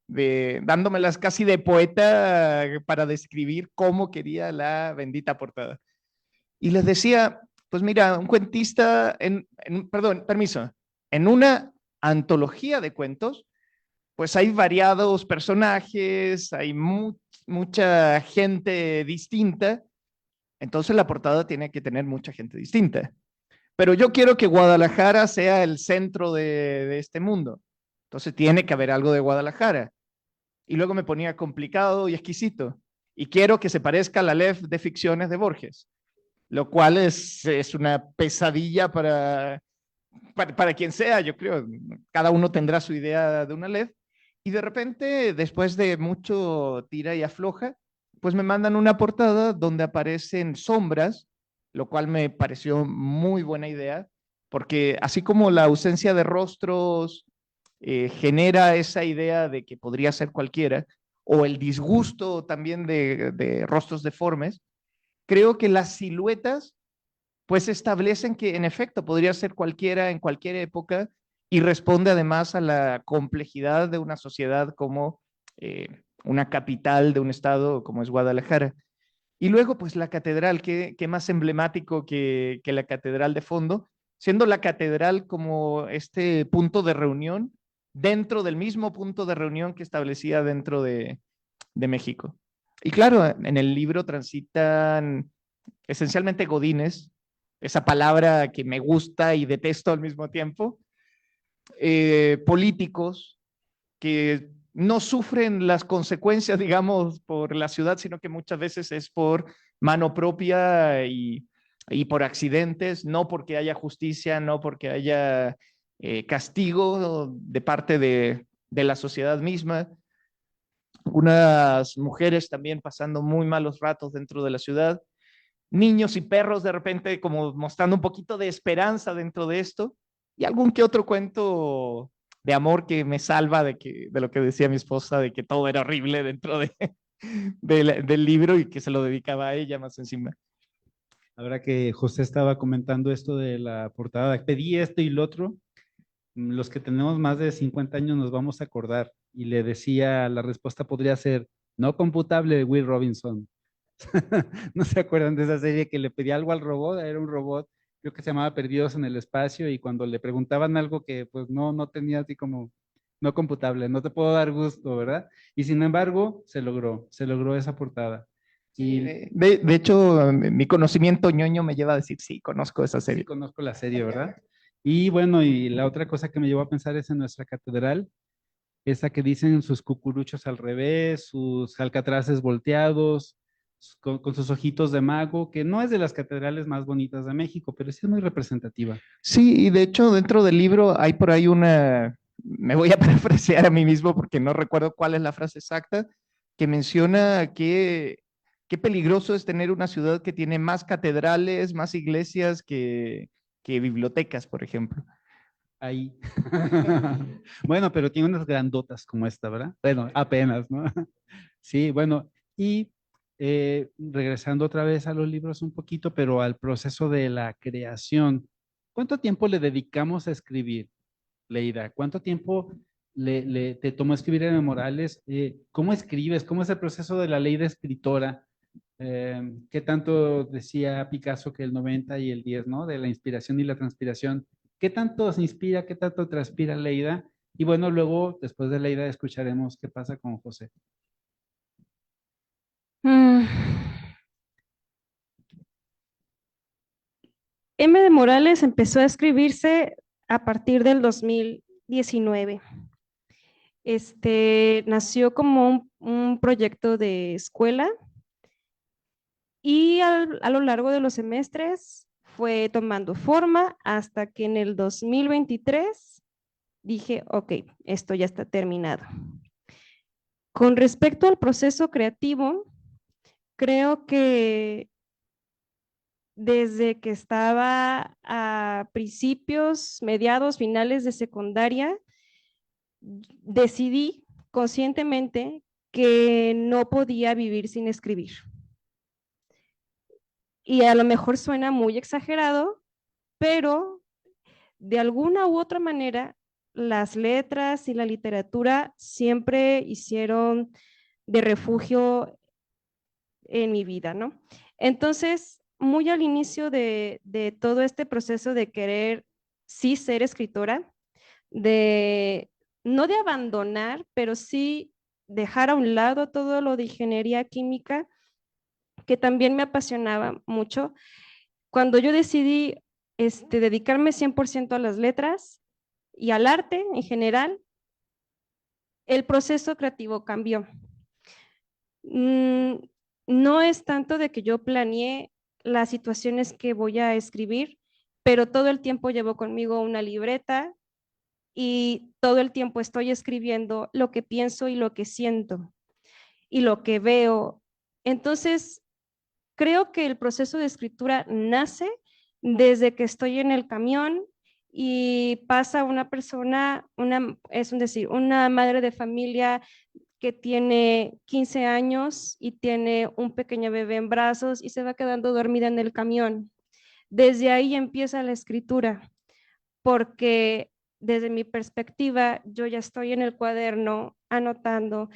dándomelas casi de poeta para describir cómo quería la bendita portada. Y les decía, pues mira, un cuentista, perdón, permiso, en una antología de cuentos, pues hay variados personajes, hay mucha gente distinta, entonces la portada tiene que tener mucha gente distinta. Pero yo quiero que Guadalajara sea el centro de este mundo, entonces tiene que haber algo de Guadalajara. Y luego me ponía complicado y exquisito. Y quiero que se parezca a la Aleph de ficciones de Borges, lo cual es una pesadilla para quien sea, yo creo. Cada uno tendrá su idea de una LED. Y de repente, después de mucho tira y afloja, pues me mandan una portada donde aparecen sombras, lo cual me pareció muy buena idea, porque así como la ausencia de rostros genera esa idea de que podría ser cualquiera, o el disgusto también de rostros deformes, creo que las siluetas pues establecen que en efecto podría ser cualquiera en cualquier época y responde además a la complejidad de una sociedad como una capital de un estado como es Guadalajara. Y luego pues la catedral, qué más emblemático que la catedral de fondo, siendo la catedral como este punto de reunión dentro del mismo punto de reunión que establecía dentro de México. Y claro, en el libro transitan esencialmente godines, esa palabra que me gusta y detesto al mismo tiempo, políticos que no sufren las consecuencias, digamos, por la ciudad, sino que muchas veces es por mano propia y por accidentes, no porque haya justicia, no porque haya castigo de parte de la sociedad misma. Unas mujeres también pasando muy malos ratos dentro de la ciudad, niños y perros de repente como mostrando un poquito de esperanza dentro de esto y algún que otro cuento de amor que me salva de lo que decía mi esposa, de que todo era horrible dentro del libro y que se lo dedicaba a ella más encima. Ahora que José estaba comentando esto de la portada, pedí esto y lo otro, los que tenemos más de 50 años nos vamos a acordar y le decía, la respuesta podría ser no computable de Will Robinson. ¿No se acuerdan de esa serie que le pedía algo al robot? Era un robot, creo que se llamaba Perdidos en el Espacio, y cuando le preguntaban algo que pues no tenía así como no computable, no te puedo dar gusto, ¿verdad? Y sin embargo, se logró esa portada. Sí, Y de hecho, mi conocimiento ñoño me lleva a decir, sí, conozco esa sí serie. conozco la serie, ¿verdad? Y bueno, y la otra cosa que me llevó a pensar es en nuestra catedral, esa que dicen sus cucuruchos al revés, sus alcatraces volteados, con sus ojitos de mago, que no es de las catedrales más bonitas de México, pero sí es muy representativa. Sí, y de hecho dentro del libro hay por ahí una, me voy a parafrasear a mí mismo porque no recuerdo cuál es la frase exacta, que menciona que qué peligroso es tener una ciudad que tiene más catedrales, más iglesias que bibliotecas, por ejemplo. Ahí. Bueno, pero tiene unas grandotas como esta, ¿verdad? Bueno, apenas, ¿no? Sí, bueno, y regresando otra vez a los libros un poquito, pero al proceso de la creación. ¿Cuánto tiempo le dedicamos a escribir, Leida? ¿Cuánto tiempo te tomó escribir M. Morales? ¿Cómo escribes? ¿Cómo es el proceso de la ley de escritora? ¿Qué tanto decía Picasso que el 90 y el 10, ¿no? De la inspiración y la transpiración. ¿Qué tanto se inspira, qué tanto transpira Leida? Y bueno, luego, después de Leida, escucharemos qué pasa con José. Mm. M. de Morales empezó a escribirse a partir del 2019. Nació como un proyecto de escuela y a lo largo de los semestres fue tomando forma hasta que en el 2023 dije, ok, esto ya está terminado. Con respecto al proceso creativo, creo que desde que estaba a principios, mediados, finales de secundaria, decidí conscientemente que no podía vivir sin escribir. Y a lo mejor suena muy exagerado, pero de alguna u otra manera, las letras y la literatura siempre hicieron de refugio en mi vida, ¿no? Entonces, muy al inicio de todo este proceso de querer sí ser escritora, no de abandonar, pero sí dejar a un lado todo lo de ingeniería química, que también me apasionaba mucho. Cuando yo decidí dedicarme 100% a las letras y al arte en general, el proceso creativo cambió. No es tanto de que yo planeé las situaciones que voy a escribir, pero todo el tiempo llevo conmigo una libreta y todo el tiempo estoy escribiendo lo que pienso y lo que siento y lo que veo. Entonces, creo que el proceso de escritura nace desde que estoy en el camión y pasa una persona, una madre de familia que tiene 15 años y tiene un pequeño bebé en brazos y se va quedando dormida en el camión. Desde ahí empieza la escritura, porque desde mi perspectiva, yo ya estoy en el cuaderno anotando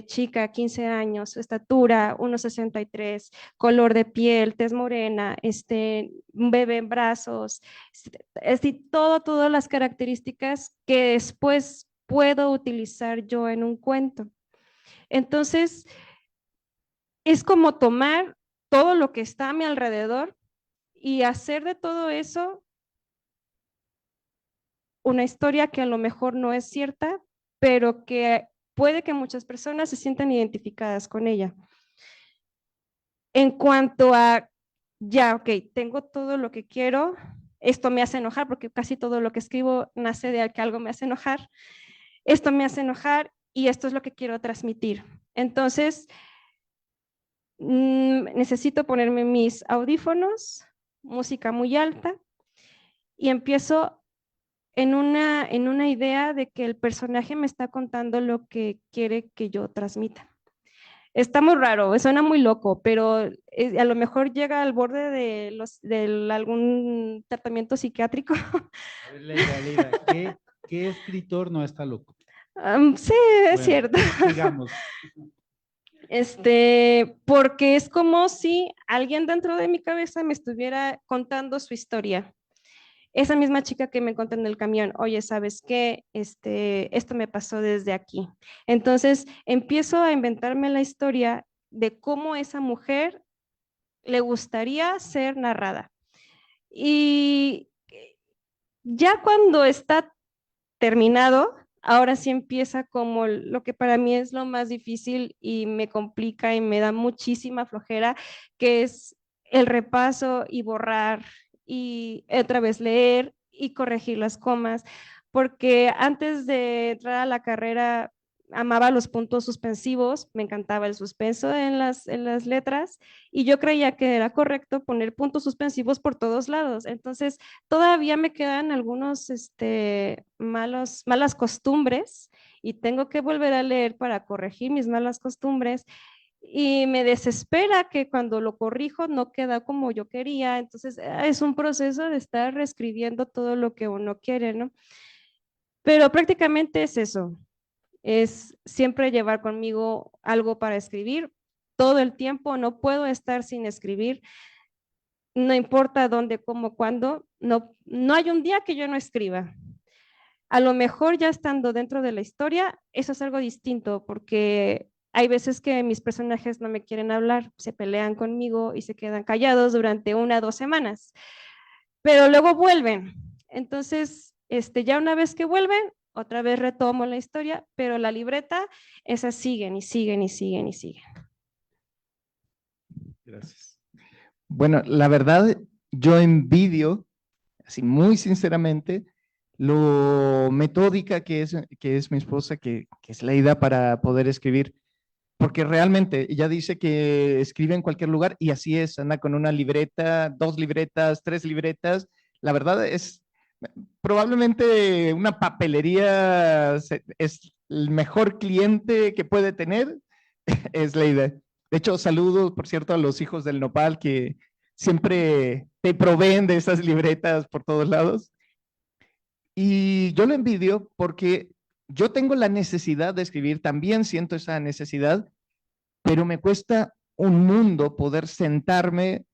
chica, 15 años, estatura, 1,63, color de piel, tez morena, un bebé en brazos, todas las características que después puedo utilizar yo en un cuento. Entonces, es como tomar todo lo que está a mi alrededor y hacer de todo eso una historia que a lo mejor no es cierta, pero que puede que muchas personas se sientan identificadas con ella. En cuanto a, ya, ok, tengo todo lo que quiero, esto me hace enojar, porque casi todo lo que escribo nace de que algo me hace enojar, esto me hace enojar y esto es lo que quiero transmitir. Entonces, necesito ponerme mis audífonos, música muy alta, y empiezo en una idea de que el personaje me está contando lo que quiere que yo transmita. Está muy raro, suena muy loco, pero a lo mejor llega al borde de algún tratamiento psiquiátrico. A ver, Leida, ¿qué escritor no está loco? Sí, es cierto. Digamos. Porque es como si alguien dentro de mi cabeza me estuviera contando su historia. Esa misma chica que me contó en el camión, oye, ¿sabes qué? Esto me pasó desde aquí. Entonces empiezo a inventarme la historia de cómo esa mujer le gustaría ser narrada. Y ya cuando está terminado, ahora sí empieza como lo que para mí es lo más difícil y me complica y me da muchísima flojera, que es el repaso y borrar y otra vez leer y corregir las comas, porque antes de entrar a la carrera amaba los puntos suspensivos, me encantaba el suspenso en las letras y yo creía que era correcto poner puntos suspensivos por todos lados. Entonces, todavía me quedan algunos malas costumbres y tengo que volver a leer para corregir mis malas costumbres y me desespera que cuando lo corrijo no queda como yo quería. Entonces, es un proceso de estar reescribiendo todo lo que uno quiere, ¿no? Pero prácticamente es eso, es siempre llevar conmigo algo para escribir todo el tiempo, no puedo estar sin escribir, no importa dónde, cómo, cuándo, no hay un día que yo no escriba. A lo mejor ya estando dentro de la historia, eso es algo distinto, porque hay veces que mis personajes no me quieren hablar, se pelean conmigo y se quedan callados durante 1 o 2 semanas, pero luego vuelven. Entonces, ya una vez que vuelven, otra vez retomo la historia, pero la libreta, esas siguen y siguen y siguen y siguen. Gracias. Bueno, la verdad, yo envidio, así muy sinceramente, lo metódica que es mi esposa, que es Leida para poder escribir, porque realmente ella dice que escribe en cualquier lugar y así es, anda con una libreta, 2 libretas, 3 libretas. La verdad es probablemente una papelería, es el mejor cliente que puede tener, es Leida. De hecho, saludos, por cierto, a los hijos del Nopal que siempre te proveen de esas libretas por todos lados. Y yo lo envidio porque yo tengo la necesidad de escribir, también siento esa necesidad, pero me cuesta un mundo poder sentarme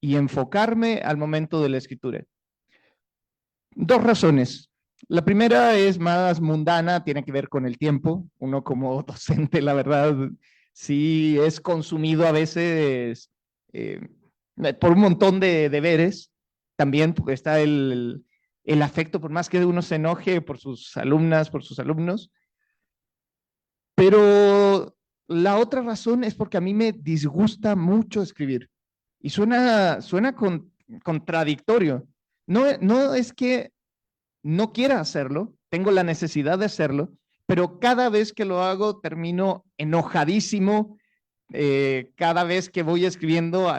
y enfocarme al momento de la escritura. 2 razones. La primera es más mundana, tiene que ver con el tiempo. Uno como docente, la verdad, sí es consumido a veces por un montón de deberes. También está el afecto, por más que uno se enoje por sus alumnas, por sus alumnos. Pero la otra razón es porque a mí me disgusta mucho escribir. Y suena contradictorio. No es que no quiera hacerlo, tengo la necesidad de hacerlo, pero cada vez que lo hago termino enojadísimo. Cada vez que voy escribiendo,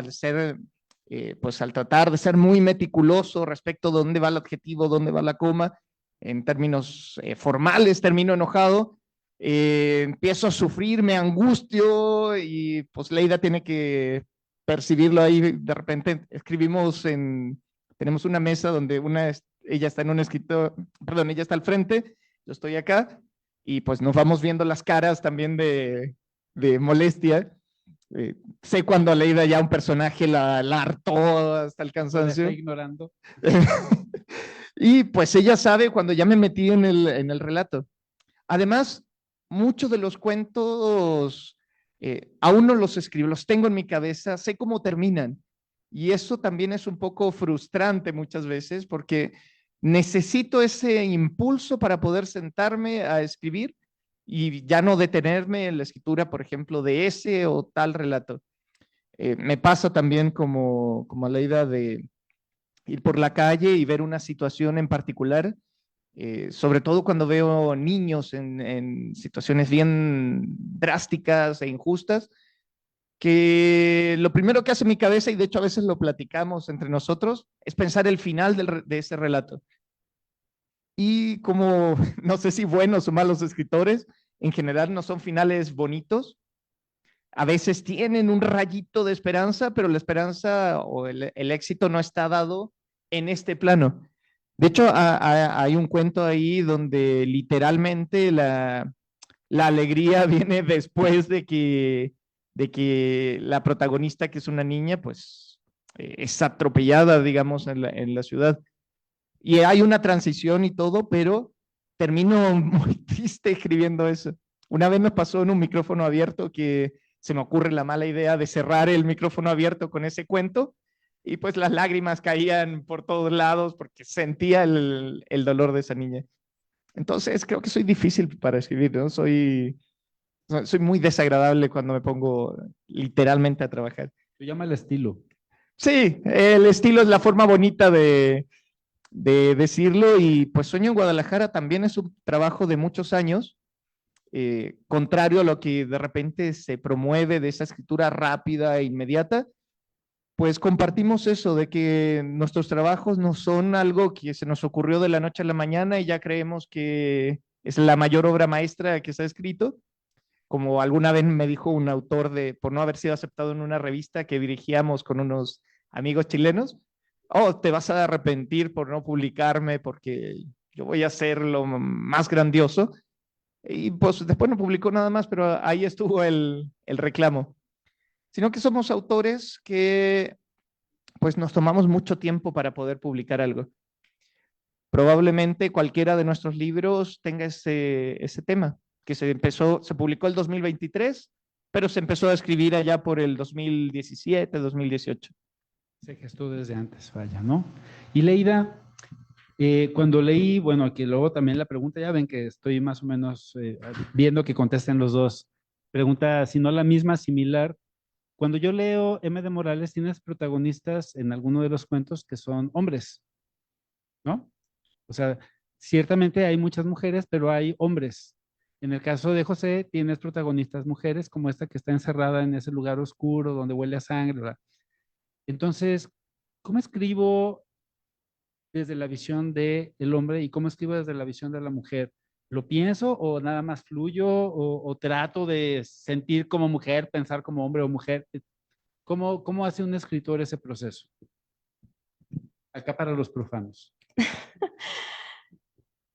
pues al tratar de ser muy meticuloso respecto a dónde va el adjetivo, dónde va la coma, en términos formales termino enojado, empiezo a sufrir, me angustio y pues Leida tiene que percibirlo ahí. De repente tenemos una mesa donde ella está en un escritorio, perdón, ella está al frente, yo estoy acá y pues nos vamos viendo las caras también de molestia. Sé cuando a Leida ya un personaje la hartó hasta el cansancio. Está ignorando. Y pues ella sabe cuando ya me metí en el relato. Además, muchos de los cuentos aún no los escribo, los tengo en mi cabeza, sé cómo terminan. Y eso también es un poco frustrante muchas veces porque necesito ese impulso para poder sentarme a escribir y ya no detenerme en la escritura, por ejemplo, de ese o tal relato. Me pasa también como la idea de ir por la calle y ver una situación en particular, sobre todo cuando veo niños en situaciones bien drásticas e injustas, que lo primero que hace mi cabeza, y de hecho a veces lo platicamos entre nosotros, es pensar el final de ese relato. Y como no sé si buenos o malos escritores, en general no son finales bonitos. A veces tienen un rayito de esperanza, pero la esperanza o el éxito no está dado en este plano. De hecho, hay un cuento ahí donde literalmente la alegría viene después de que la protagonista, que es una niña, pues es atropellada, digamos, en la ciudad. Y hay una transición y todo, pero termino muy triste escribiendo eso. Una vez me pasó en un micrófono abierto que se me ocurre la mala idea de cerrar el micrófono abierto con ese cuento y pues las lágrimas caían por todos lados porque sentía el dolor de esa niña. Entonces creo que soy difícil para escribir, ¿no? Soy muy desagradable cuando me pongo literalmente a trabajar. Se llama el estilo. Sí, el estilo es la forma bonita de decirlo y pues Sueño en Guadalajara también es un trabajo de muchos años, contrario a lo que de repente se promueve de esa escritura rápida e inmediata, pues compartimos eso de que nuestros trabajos no son algo que se nos ocurrió de la noche a la mañana y ya creemos que es la mayor obra maestra que se ha escrito. Como alguna vez me dijo un autor por no haber sido aceptado en una revista que dirigíamos con unos amigos chilenos, oh, te vas a arrepentir por no publicarme porque yo voy a hacer lo más grandioso. Y pues después no publicó nada más, pero ahí estuvo el reclamo. Sino que somos autores que pues nos tomamos mucho tiempo para poder publicar algo. Probablemente cualquiera de nuestros libros tenga ese tema, que se publicó el 2023, pero se empezó a escribir allá por el 2017, 2018. Se gestó desde antes, vaya, ¿no? Y Leida, cuando leí, bueno, aquí luego también la pregunta, ya ven que estoy más o menos viendo que contesten los dos. Pregunta, si no la misma, similar. Cuando yo leo M. de Morales, tienes protagonistas en alguno de los cuentos que son hombres, ¿no? O sea, ciertamente hay muchas mujeres, pero hay hombres. En el caso de José, tienes protagonistas mujeres, como esta que está encerrada en ese lugar oscuro donde huele a sangre, ¿verdad? Entonces, ¿cómo escribo desde la visión del hombre y cómo escribo desde la visión de la mujer? ¿Lo pienso o nada más fluyo o trato de sentir como mujer, pensar como hombre o mujer? ¿Cómo hace un escritor ese proceso? Acá para los profanos.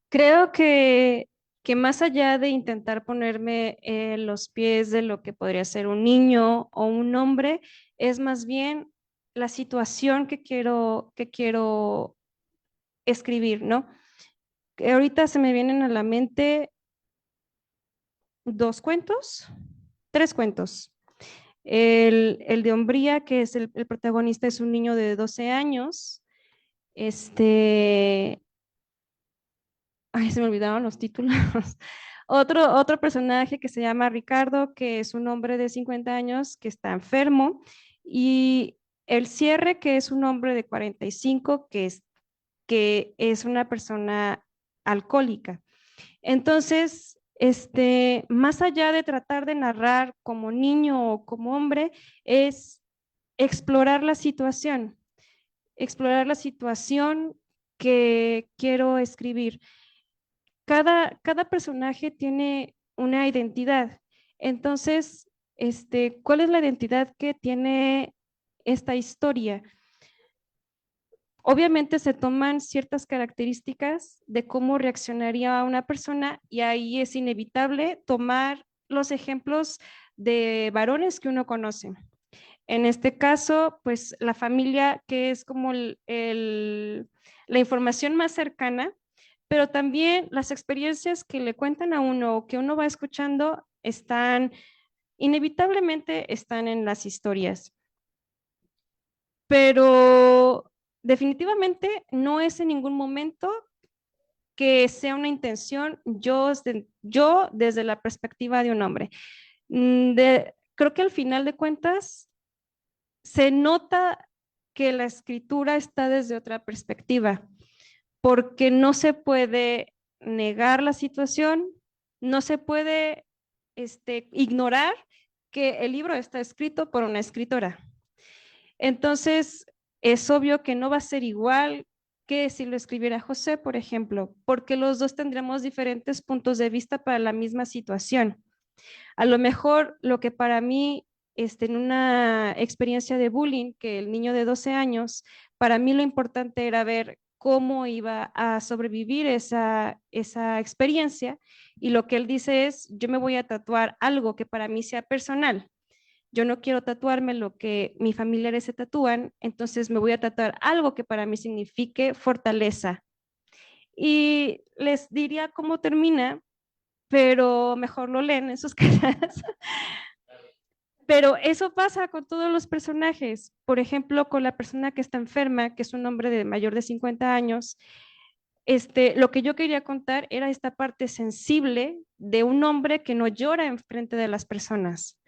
Creo que más allá de intentar ponerme en los pies de lo que podría ser un niño o un hombre, es más bien la situación que quiero escribir, ¿no? Que ahorita se me vienen a la mente tres cuentos. El de Hombría, que es el protagonista, es un niño de 12 años. Ay, se me olvidaron los títulos. Otro personaje que se llama Ricardo, que es un hombre de 50 años que está enfermo. Y el cierre, que es un hombre de 45, que es una persona alcohólica. Entonces, más allá de tratar de narrar como niño o como hombre, es explorar la situación que quiero escribir. Cada personaje tiene una identidad. Entonces, ¿cuál es la identidad que tiene esta historia? Obviamente se toman ciertas características de cómo reaccionaría una persona y ahí es inevitable tomar los ejemplos de varones que uno conoce. En este caso, pues la familia, que es como la información más cercana, pero también las experiencias que le cuentan a uno o que uno va escuchando inevitablemente están en las historias. Pero definitivamente no es en ningún momento que sea una intención yo desde la perspectiva de un hombre. Creo que al final de cuentas se nota que la escritura está desde otra perspectiva, porque no se puede negar la situación, no se puede ignorar que el libro está escrito por una escritora. Entonces, es obvio que no va a ser igual que si lo escribiera José, por ejemplo, porque los dos tendremos diferentes puntos de vista para la misma situación. A lo mejor lo que para mí, en una experiencia de bullying, que el niño de 12 años, para mí lo importante era ver cómo iba a sobrevivir esa experiencia, y lo que él dice es, yo me voy a tatuar algo que para mí sea personal. Yo no quiero tatuarme lo que mis familiares se tatúan, entonces me voy a tatuar algo que para mí signifique fortaleza. Y les diría cómo termina, pero mejor lo leen en sus casas. Pero eso pasa con todos los personajes. Por ejemplo, con la persona que está enferma, que es un hombre de mayor de 50 años, lo que yo quería contar era esta parte sensible de un hombre que no llora en frente de las personas,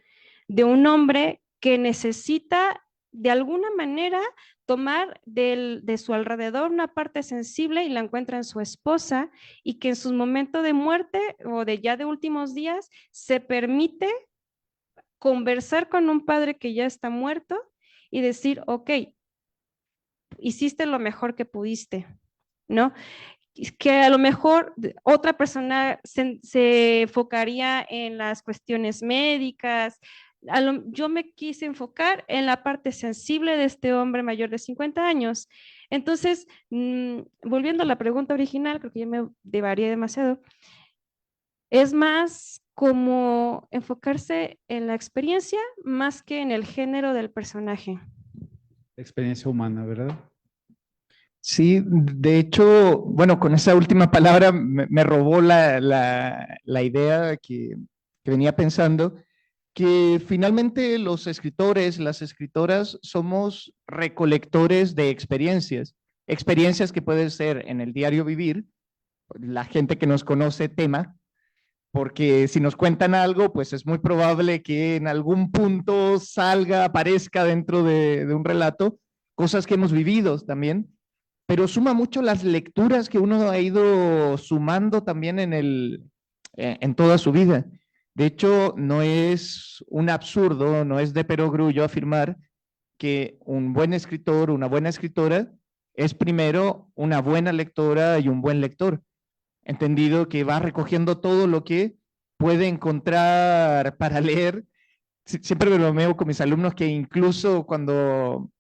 de un hombre que necesita de alguna manera tomar de su alrededor una parte sensible y la encuentra en su esposa, y que en sus momentos de muerte o de ya de últimos días se permite conversar con un padre que ya está muerto y decir, ok, hiciste lo mejor que pudiste, ¿no? Que a lo mejor otra persona se enfocaría en las cuestiones médicas. Yo me quise enfocar en la parte sensible de este hombre mayor de 50 años. Entonces, volviendo a la pregunta original, creo que ya me devarié demasiado, es más como enfocarse en la experiencia más que en el género del personaje. Experiencia humana, ¿verdad? Sí, de hecho, bueno, con esa última palabra me robó la idea que venía pensando, que finalmente los escritores, las escritoras, somos recolectores de experiencias, experiencias que pueden ser en el diario vivir, la gente que nos conoce tema, porque si nos cuentan algo, pues es muy probable que en algún punto salga, aparezca dentro de un relato, cosas que hemos vivido también, pero suma mucho las lecturas que uno ha ido sumando también en toda su vida. De hecho, no es un absurdo, no es de perogrullo afirmar que un buen escritor, una buena escritora, es primero una buena lectora y un buen lector, entendido que va recogiendo todo lo que puede encontrar para leer. Siempre me bromeo con mis alumnos que incluso cuando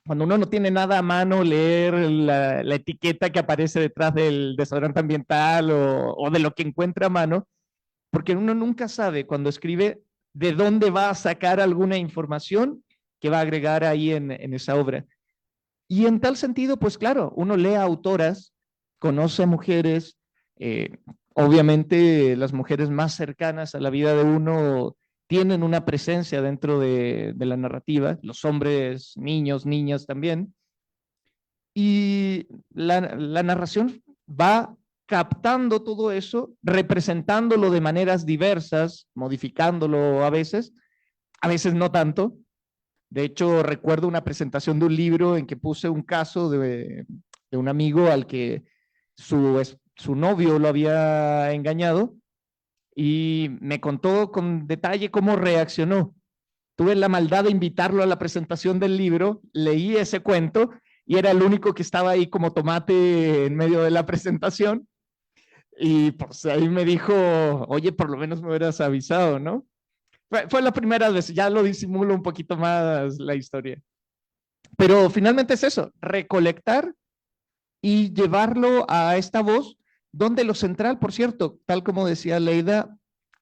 uno no tiene nada a mano, leer la etiqueta que aparece detrás del desodorante ambiental o de lo que encuentra a mano, porque uno nunca sabe cuando escribe de dónde va a sacar alguna información que va a agregar ahí en esa obra. Y en tal sentido, pues claro, uno lee a autoras, conoce a mujeres, obviamente las mujeres más cercanas a la vida de uno tienen una presencia dentro de la narrativa, los hombres, niños, niñas también, y la narración va captando todo eso, representándolo de maneras diversas, modificándolo a veces no tanto. De hecho, recuerdo una presentación de un libro en que puse un caso de un amigo al que su novio lo había engañado y me contó con detalle cómo reaccionó. Tuve la maldad de invitarlo a la presentación del libro, leí ese cuento y era el único que estaba ahí como tomate en medio de la presentación. Y pues ahí me dijo, oye, por lo menos me hubieras avisado, ¿no? Fue la primera vez, ya lo disimulo un poquito más la historia. Pero finalmente es eso, recolectar y llevarlo a esta voz, donde lo central, por cierto, tal como decía Leida,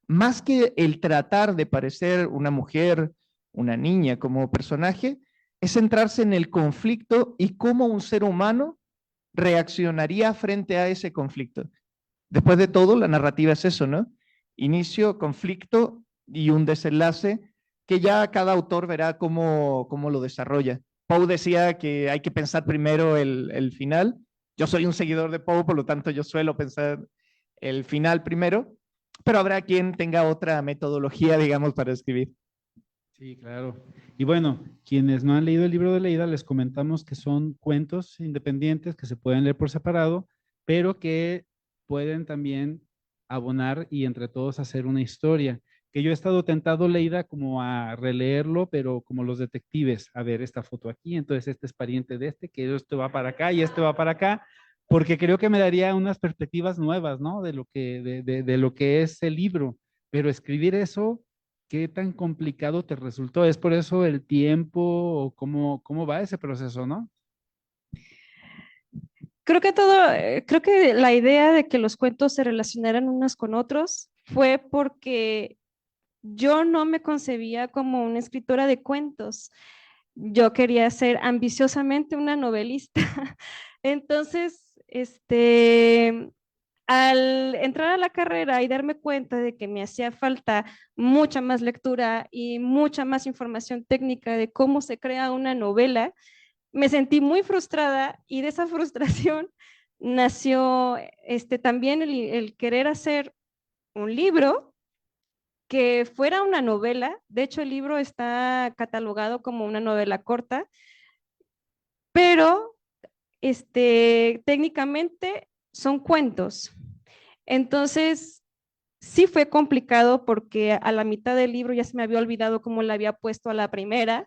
más que el tratar de parecer una mujer, una niña como personaje, es centrarse en el conflicto y cómo un ser humano reaccionaría frente a ese conflicto. Después de todo, la narrativa es eso, ¿no? Inicio, conflicto y un desenlace que ya cada autor verá cómo lo desarrolla. Poe decía que hay que pensar primero el final. Yo soy un seguidor de Poe, por lo tanto yo suelo pensar el final primero, pero habrá quien tenga otra metodología, digamos, para escribir. Sí, claro. Y bueno, quienes no han leído el libro de Leida, les comentamos que son cuentos independientes que se pueden leer por separado, pero que pueden también abonar y entre todos hacer una historia. Que yo he estado tentado, Leida, como a releerlo, pero como los detectives, a ver esta foto aquí, entonces este es pariente de este, que esto va para acá y este va para acá, porque creo que me daría unas perspectivas nuevas, ¿no? De lo que es el libro, pero escribir eso, ¿qué tan complicado te resultó? ¿Es por eso el tiempo o cómo va ese proceso, no? Creo que la idea de que los cuentos se relacionaran unos con otros fue porque yo no me concebía como una escritora de cuentos. Yo quería ser ambiciosamente una novelista. Entonces, al entrar a la carrera y darme cuenta de que me hacía falta mucha más lectura y mucha más información técnica de cómo se crea una novela, me sentí muy frustrada y de esa frustración nació también el querer hacer un libro que fuera una novela. De hecho, el libro está catalogado como una novela corta, pero técnicamente son cuentos. Entonces, sí fue complicado porque a la mitad del libro ya se me había olvidado cómo le había puesto a la primera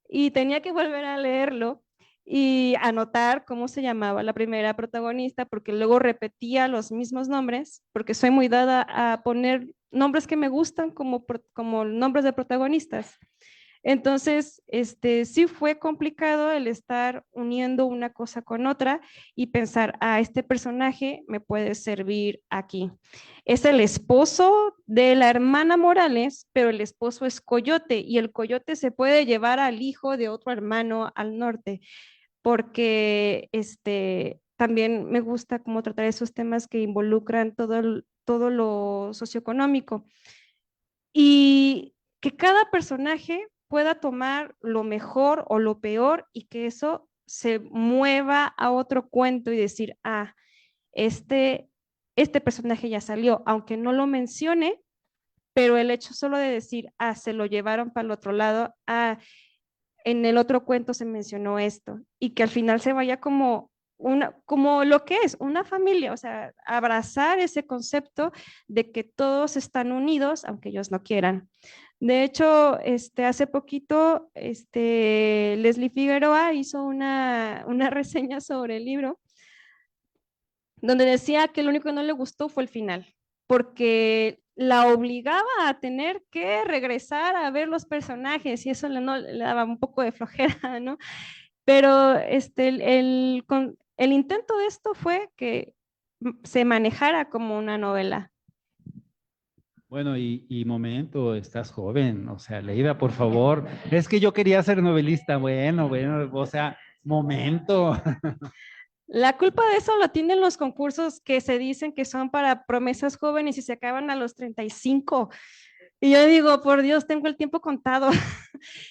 y tenía que volver a leerlo y anotar cómo se llamaba la primera protagonista, porque luego repetía los mismos nombres, porque soy muy dada a poner nombres que me gustan como nombres de protagonistas. Entonces, sí fue complicado el estar uniendo una cosa con otra y pensar, este personaje me puede servir aquí. Es el esposo de la hermana Morales, pero el esposo es coyote y el coyote se puede llevar al hijo de otro hermano al norte, porque también me gusta como tratar esos temas que involucran todo lo socioeconómico y que cada personaje pueda tomar lo mejor o lo peor y que eso se mueva a otro cuento y decir, este personaje ya salió, aunque no lo mencione, pero el hecho solo de decir, se lo llevaron para el otro lado, en el otro cuento se mencionó esto, y que al final se vaya como lo que es una familia, o sea, abrazar ese concepto de que todos están unidos, aunque ellos no quieran. De hecho, hace poquito, Leslie Figueroa hizo una reseña sobre el libro, donde decía que lo único que no le gustó fue el final, porque la obligaba a tener que regresar a ver los personajes y eso le daba un poco de flojera, ¿no? Pero el intento de esto fue que se manejara como una novela. Bueno, y momento, estás joven, o sea, Leida, por favor. Es que yo quería ser novelista, bueno, o sea, momento. La culpa de eso lo tienen los concursos que se dicen que son para promesas jóvenes y se acaban a los 35. Y yo digo, por Dios, tengo el tiempo contado.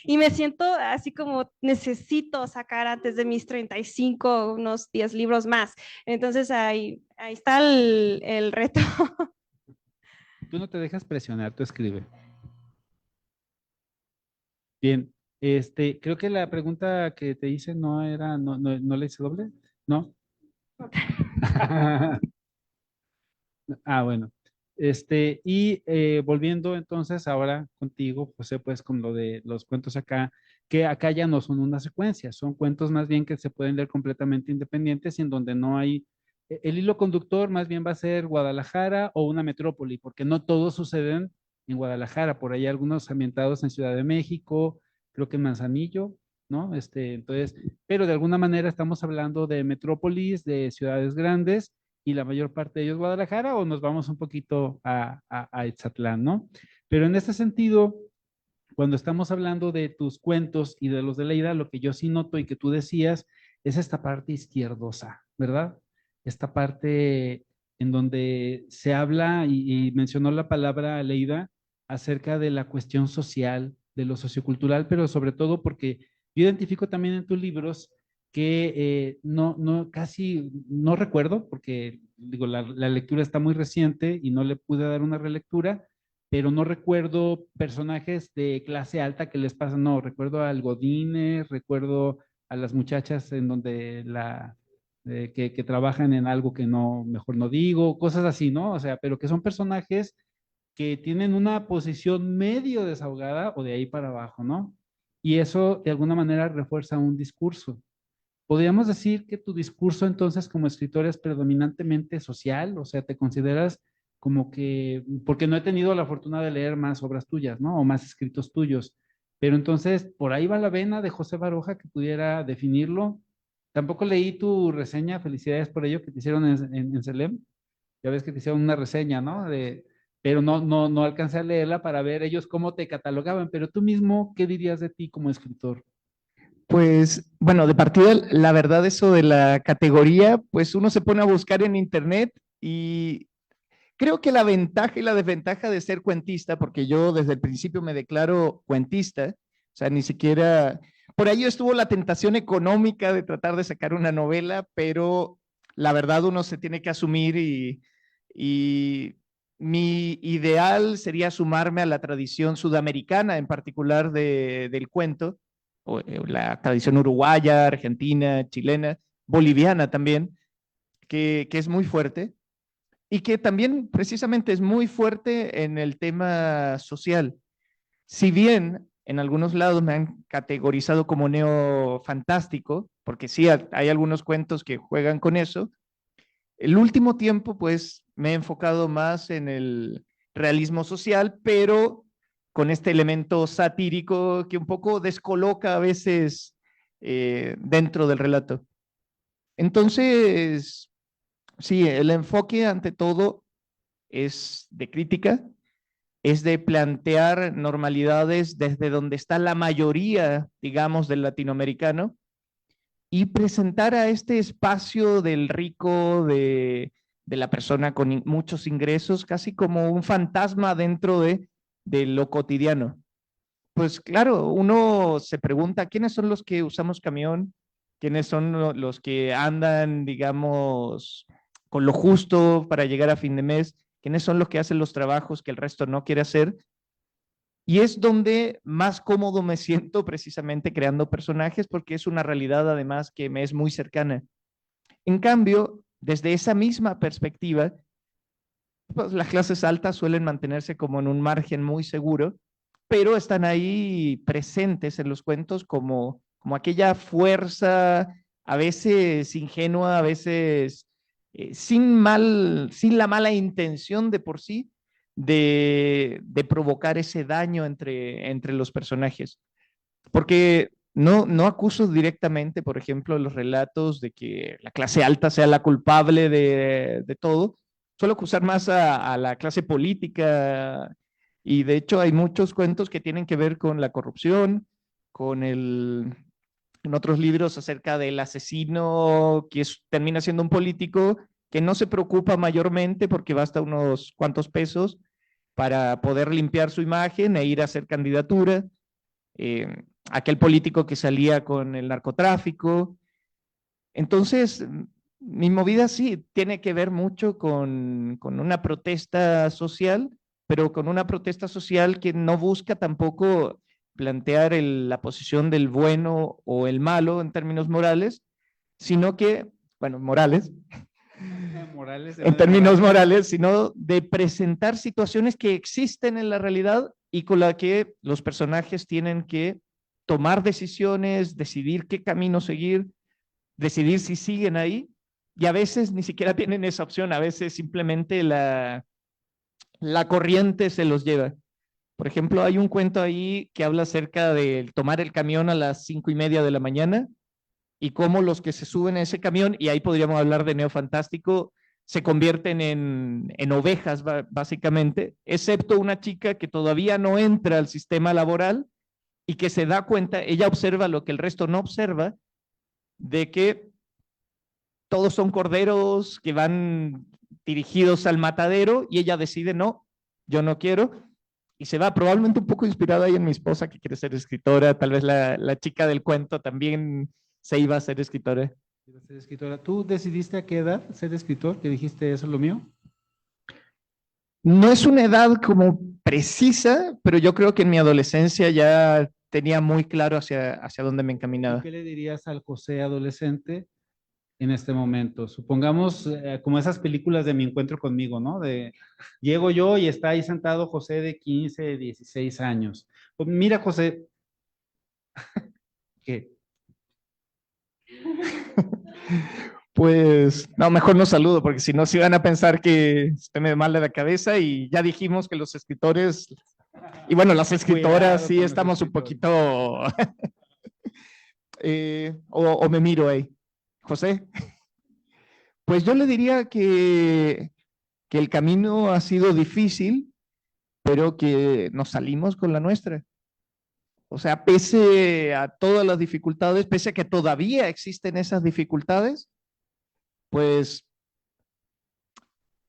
Y me siento así como necesito sacar antes de mis 35 unos 10 libros más. Entonces ahí está el reto. Tú no te dejas presionar, tú escribe. Bien, creo que la pregunta que te hice no era, no le hice doble, ¿no? Bueno. Volviendo entonces ahora contigo, José, pues con lo de los cuentos acá, que acá ya no son una secuencia, son cuentos más bien que se pueden leer completamente independientes y en donde no hay, el hilo conductor más bien va a ser Guadalajara o una metrópoli, porque no todos suceden en Guadalajara, por ahí algunos ambientados en Ciudad de México, creo que en Manzanillo, ¿no? Entonces, pero de alguna manera estamos hablando de metrópolis, de ciudades grandes y la mayor parte de ellos Guadalajara, o nos vamos un poquito a Etzatlán, ¿no? Pero en este sentido, cuando estamos hablando de tus cuentos y de los de Leida, lo que yo sí noto y que tú decías es esta parte izquierdosa, ¿verdad? Esta parte en donde se habla y mencionó la palabra Leida acerca de la cuestión social, de lo sociocultural, pero sobre todo porque yo identifico también en tus libros que casi no recuerdo, porque digo, la lectura está muy reciente y no le pude dar una relectura, pero no recuerdo personajes de clase alta que les pasan, no, recuerdo al Godine, recuerdo a las muchachas en donde que trabajan en algo que no, mejor no digo, cosas así, ¿no? O sea, pero que son personajes que tienen una posición medio desahogada o de ahí para abajo, ¿no? Y eso de alguna manera refuerza un discurso. ¿Podríamos decir que tu discurso entonces como escritor es predominantemente social? O sea, ¿te consideras como que, porque no he tenido la fortuna de leer más obras tuyas, ¿no? O más escritos tuyos, pero entonces por ahí va la vena de José Baroja que pudiera definirlo. Tampoco leí tu reseña, felicidades por ello que te hicieron en Celem. Ya ves que te hicieron una reseña, ¿no? Pero no alcancé a leerla para ver ellos cómo te catalogaban, pero tú mismo, ¿qué dirías de ti como escritor? Pues bueno, de partida, la verdad, eso de la categoría, pues uno se pone a buscar en internet y creo que la ventaja y la desventaja de ser cuentista, porque yo desde el principio me declaro cuentista, o sea, ni siquiera, por ahí estuvo la tentación económica de tratar de sacar una novela, pero la verdad uno se tiene que asumir y mi ideal sería sumarme a la tradición sudamericana, en particular del cuento, o, la tradición uruguaya, argentina, chilena, boliviana también, que es muy fuerte y que también precisamente es muy fuerte en el tema social. Si bien en algunos lados me han categorizado como neofantástico, porque sí hay algunos cuentos que juegan con eso, el último tiempo pues me he enfocado más en el realismo social, pero con este elemento satírico que un poco descoloca a veces dentro del relato. Entonces, sí, el enfoque ante todo es de crítica, es de plantear normalidades desde donde está la mayoría, digamos, del latinoamericano y presentar a este espacio del rico, de la persona con muchos ingresos, casi como un fantasma dentro de lo cotidiano. Pues claro, uno se pregunta, ¿quiénes son los que usamos camión? ¿Quiénes son los que andan, digamos, con lo justo para llegar a fin de mes? ¿Quiénes son los que hacen los trabajos que el resto no quiere hacer? Y es donde más cómodo me siento precisamente creando personajes porque es una realidad además que me es muy cercana. En cambio, desde esa misma perspectiva, pues las clases altas suelen mantenerse como en un margen muy seguro, pero están ahí presentes en los cuentos como aquella fuerza, a veces ingenua, a veces sin la mala intención de por sí de provocar ese daño entre los personajes. Porque no acuso directamente, por ejemplo, los relatos de que la clase alta sea la culpable de todo, suelo acusar más a la clase política y de hecho hay muchos cuentos que tienen que ver con la corrupción, en otros libros acerca del asesino que termina siendo un político que no se preocupa mayormente porque basta unos cuantos pesos para poder limpiar su imagen e ir a hacer candidatura. Aquel político que salía con el narcotráfico. Entonces, mi movida sí tiene que ver mucho con una protesta social, pero con una protesta social que no busca tampoco plantear la posición del bueno o el malo en términos morales, sino que, bueno, morales, en términos morales, sino de presentar situaciones que existen en la realidad y con la que los personajes tienen que tomar decisiones, decidir qué camino seguir, decidir si siguen ahí, y a veces ni siquiera tienen esa opción, a veces simplemente la corriente se los lleva. Por ejemplo, hay un cuento ahí que habla acerca de tomar el camión a las 5:30 de la mañana y cómo los que se suben a ese camión, y ahí podríamos hablar de neofantástico, se convierten en ovejas básicamente, excepto una chica que todavía no entra al sistema laboral y que se da cuenta, ella observa lo que el resto no observa, de que todos son corderos que van dirigidos al matadero y ella decide, no, yo no quiero, y se va probablemente un poco inspirada ahí en mi esposa que quiere ser escritora, tal vez la chica del cuento también se iba a ser escritora. ¿Tú decidiste a qué edad ser escritor? ¿Que dijiste eso es lo mío? No es una edad como precisa, pero yo creo que en mi adolescencia ya tenía muy claro hacia dónde me encaminaba. ¿Qué le dirías al José adolescente en este momento? Supongamos como esas películas de Mi encuentro conmigo, ¿no? Llego yo y está ahí sentado José de 15, 16 años. Pues mira, José, ¿qué? Pues no, mejor no saludo, porque si no, se van a pensar que estoy medio mal de la cabeza y ya dijimos que los escritores, y bueno, las escritoras sí estamos un poquito, o me miro ahí. José, pues yo le diría que el camino ha sido difícil, pero que nos salimos con la nuestra. O sea, pese a todas las dificultades, pese a que todavía existen esas dificultades, pues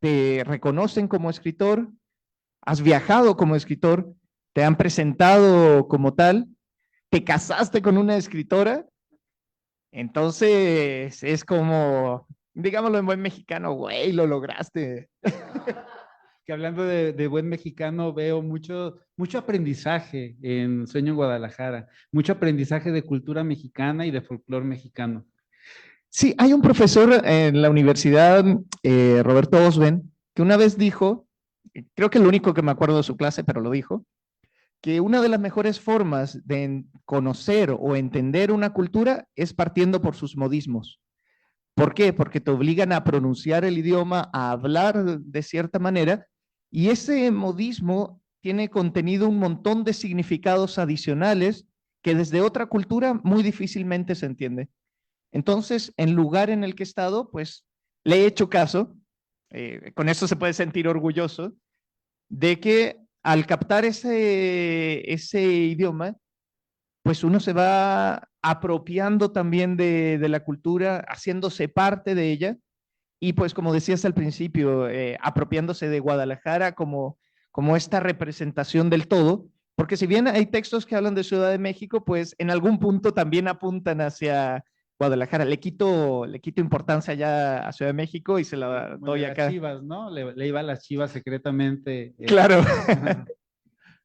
te reconocen como escritor, has viajado como escritor, te han presentado como tal, te casaste con una escritora, entonces es como Digámoslo en buen mexicano, güey, lo lograste. Que hablando de buen mexicano, veo mucho aprendizaje en Sueño en Guadalajara, mucho aprendizaje de cultura mexicana y de folclore mexicano. Sí, hay un profesor en la universidad, Roberto Osben, que una vez dijo, creo que el único que me acuerdo de su clase, pero lo dijo, que una de las mejores formas de conocer o entender una cultura es partiendo por sus modismos. ¿Por qué? Porque te obligan a pronunciar el idioma, a hablar de cierta manera, y ese modismo tiene contenido un montón de significados adicionales que desde otra cultura muy difícilmente se entiende. Entonces, en lugar en el que he estado, pues le he hecho caso, con eso se puede sentir orgulloso, de que al captar ese idioma, pues uno se va apropiando también de la cultura, haciéndose parte de ella, y pues como decías al principio, apropiándose de Guadalajara como esta representación del todo, porque si bien hay textos que hablan de Ciudad de México, pues en algún punto también apuntan hacia Guadalajara. Le quito importancia ya a Ciudad de México y se la Como doy de las acá. Chivas, ¿no? Le iba a las Chivas secretamente. Claro.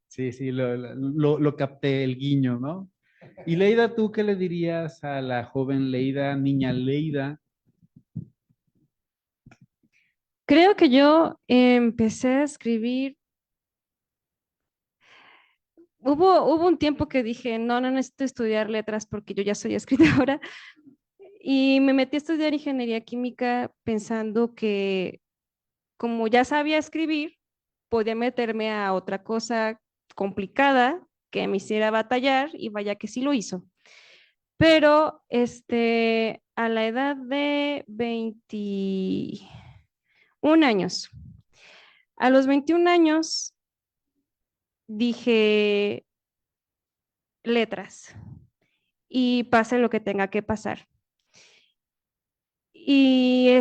Sí, sí, lo capté el guiño, ¿no? Y Leida, ¿tú qué le dirías a la joven Leida, niña Leida? Creo que yo empecé a escribir, hubo un tiempo que dije, no, no necesito estudiar letras porque yo ya soy escritora, y me metí a estudiar ingeniería química pensando que como ya sabía escribir, podía meterme a otra cosa complicada que me hiciera batallar, y vaya que sí lo hizo. Pero a la edad de 21 años, a los 21 años dije letras y pase lo que tenga que pasar. Y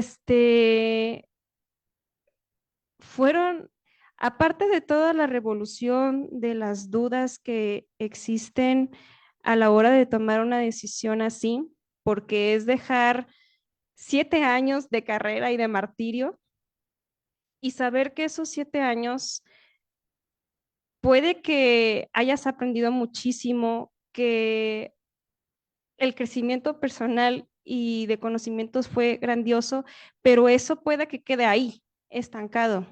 fueron, aparte de toda la revolución de las dudas que existen a la hora de tomar una decisión así, porque es dejar 7 años de carrera y de martirio, y saber que esos 7 años puede que hayas aprendido muchísimo, que el crecimiento personal y de conocimientos fue grandioso, pero eso puede que quede ahí, estancado,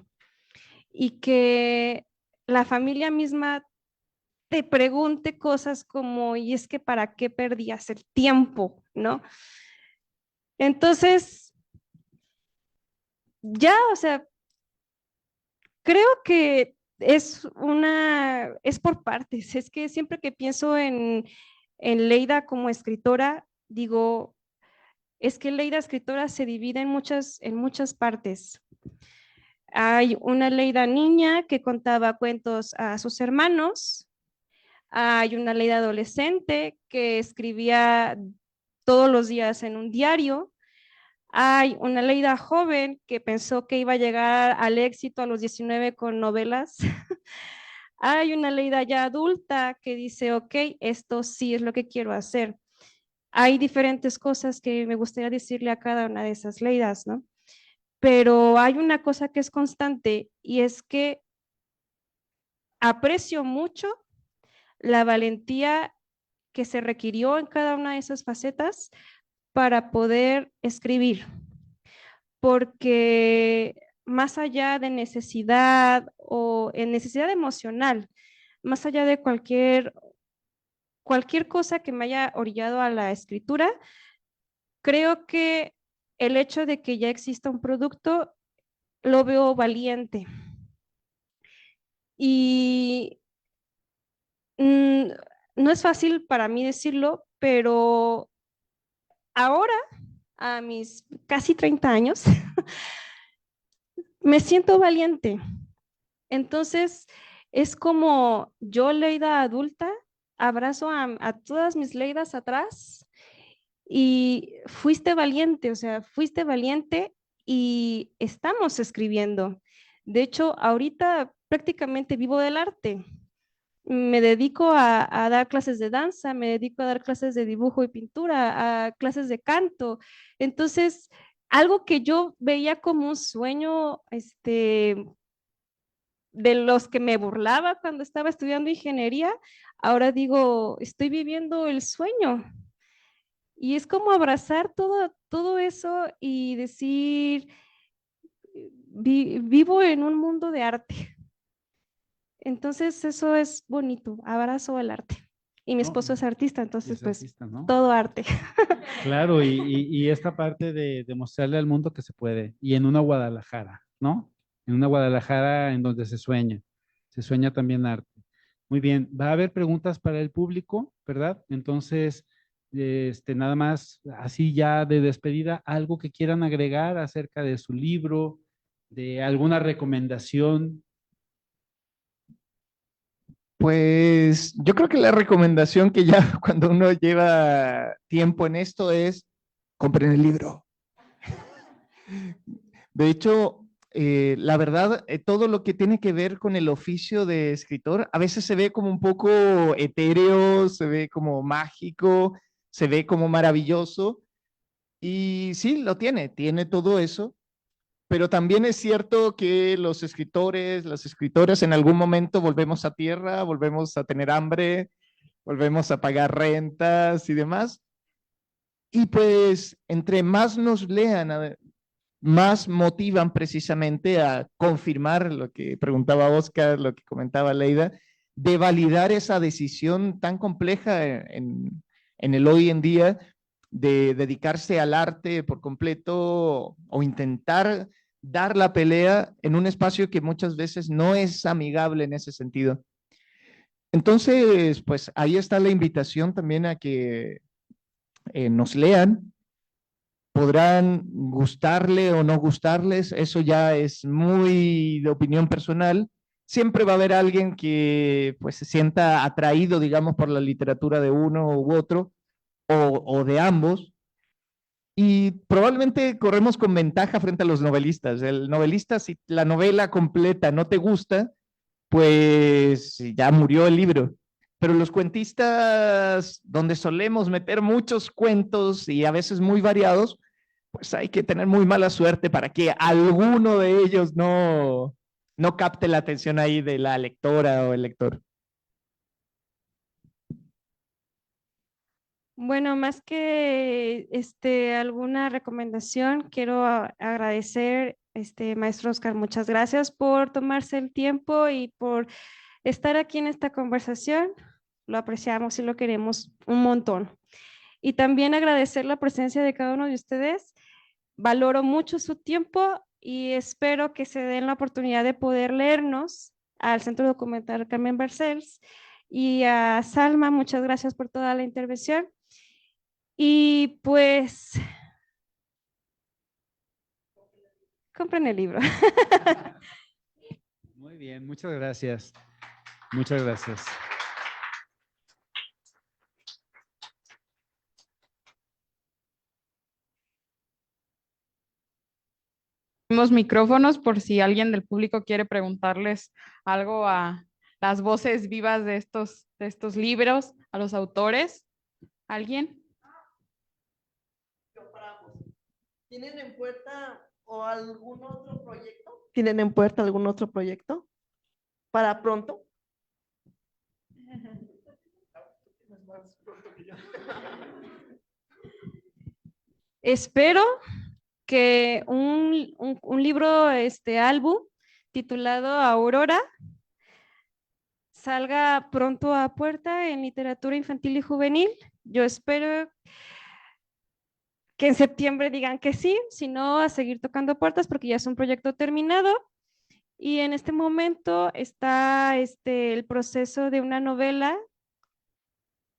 y que la familia misma te pregunte cosas como, y es que ¿para qué perdías el tiempo? ¿No? Entonces, ya, o sea, creo que es por partes. Es que siempre que pienso en Leida como escritora, digo, es que Leida escritora se divide en muchas partes. Hay una Leida niña que contaba cuentos a sus hermanos, hay una Leida adolescente que escribía todos los días en un diario, hay una Leida joven que pensó que iba a llegar al éxito a los 19 con novelas. Hay una Leida ya adulta que dice, ok, esto sí es lo que quiero hacer. Hay diferentes cosas que me gustaría decirle a cada una de esas Leidas, ¿no? Pero hay una cosa que es constante, y es que aprecio mucho la valentía que se requirió en cada una de esas facetas para poder escribir, porque más allá de necesidad o en necesidad emocional, más allá de cualquier cosa que me haya orillado a la escritura, creo que el hecho de que ya exista un producto lo veo valiente. Y mm, no es fácil para mí decirlo, pero ahora, a mis casi 30 años, me siento valiente. Entonces, es como yo, Leida adulta, abrazo a todas mis Leidas atrás, y fuiste valiente, o sea, fuiste valiente y estamos escribiendo. De hecho, ahorita prácticamente vivo del arte. Me dedico a dar clases de danza, me dedico a dar clases de dibujo y pintura, a clases de canto. Entonces, algo que yo veía como un sueño, de los que me burlaba cuando estaba estudiando ingeniería, ahora digo, estoy viviendo el sueño. Y es como abrazar todo eso y decir, vivo en un mundo de arte. Entonces eso es bonito, abrazo al arte. Y mi esposo es artista, entonces es pues artista, ¿no? todo arte. Claro, y esta parte de mostrarle al mundo que se puede, y en una Guadalajara, ¿no? En una Guadalajara en donde se sueña también arte. Muy bien, va a haber preguntas para el público, ¿verdad? Entonces, nada más, así ya de despedida, algo que quieran agregar acerca de su libro, de alguna recomendación. Pues yo creo que la recomendación que ya cuando uno lleva tiempo en esto es compren el libro. De hecho, la verdad, todo lo que tiene que ver con el oficio de escritor a veces se ve como un poco etéreo, se ve como mágico, se ve como maravilloso. Y sí, lo tiene todo eso. Pero también es cierto que los escritores, las escritoras en algún momento volvemos a tierra, volvemos a tener hambre, volvemos a pagar rentas y demás. Y pues entre más nos lean, más motivan precisamente a confirmar lo que preguntaba Oscar, lo que comentaba Leida, de validar esa decisión tan compleja en el hoy en día de dedicarse al arte por completo o intentar dar la pelea en un espacio que muchas veces no es amigable en ese sentido. Entonces, pues ahí está la invitación también a que nos lean. Podrán gustarle o no gustarles, eso ya es muy de opinión personal. Siempre va a haber alguien que pues se sienta atraído, digamos, por la literatura de uno u otro o de ambos. Y probablemente corremos con ventaja frente a los novelistas. El novelista, si la novela completa no te gusta, pues ya murió el libro. Pero los cuentistas, donde solemos meter muchos cuentos y a veces muy variados, pues hay que tener muy mala suerte para que alguno de ellos no capte la atención ahí de la lectora o el lector. Bueno, más que alguna recomendación, quiero agradecer, maestro Oscar, muchas gracias por tomarse el tiempo y por estar aquí en esta conversación. Lo apreciamos y lo queremos un montón. Y también agradecer la presencia de cada uno de ustedes. Valoro mucho su tiempo y espero que se den la oportunidad de poder leernos al Centro Documental Carmen Barcels. Y a Salma, muchas gracias por toda la intervención. Y pues, compren el libro. Muy bien, muchas gracias. Muchas gracias. Tenemos micrófonos por si alguien del público quiere preguntarles algo a las voces vivas de estos libros, a los autores. ¿Alguien? ¿Tienen en puerta o algún otro proyecto? ¿Tienen en puerta algún otro proyecto para pronto? Espero que un libro, álbum titulado Aurora salga pronto a puerta en literatura infantil y juvenil. Yo espero que en septiembre digan que sí, si no, a seguir tocando puertas porque ya es un proyecto terminado. Y en este momento está el proceso de una novela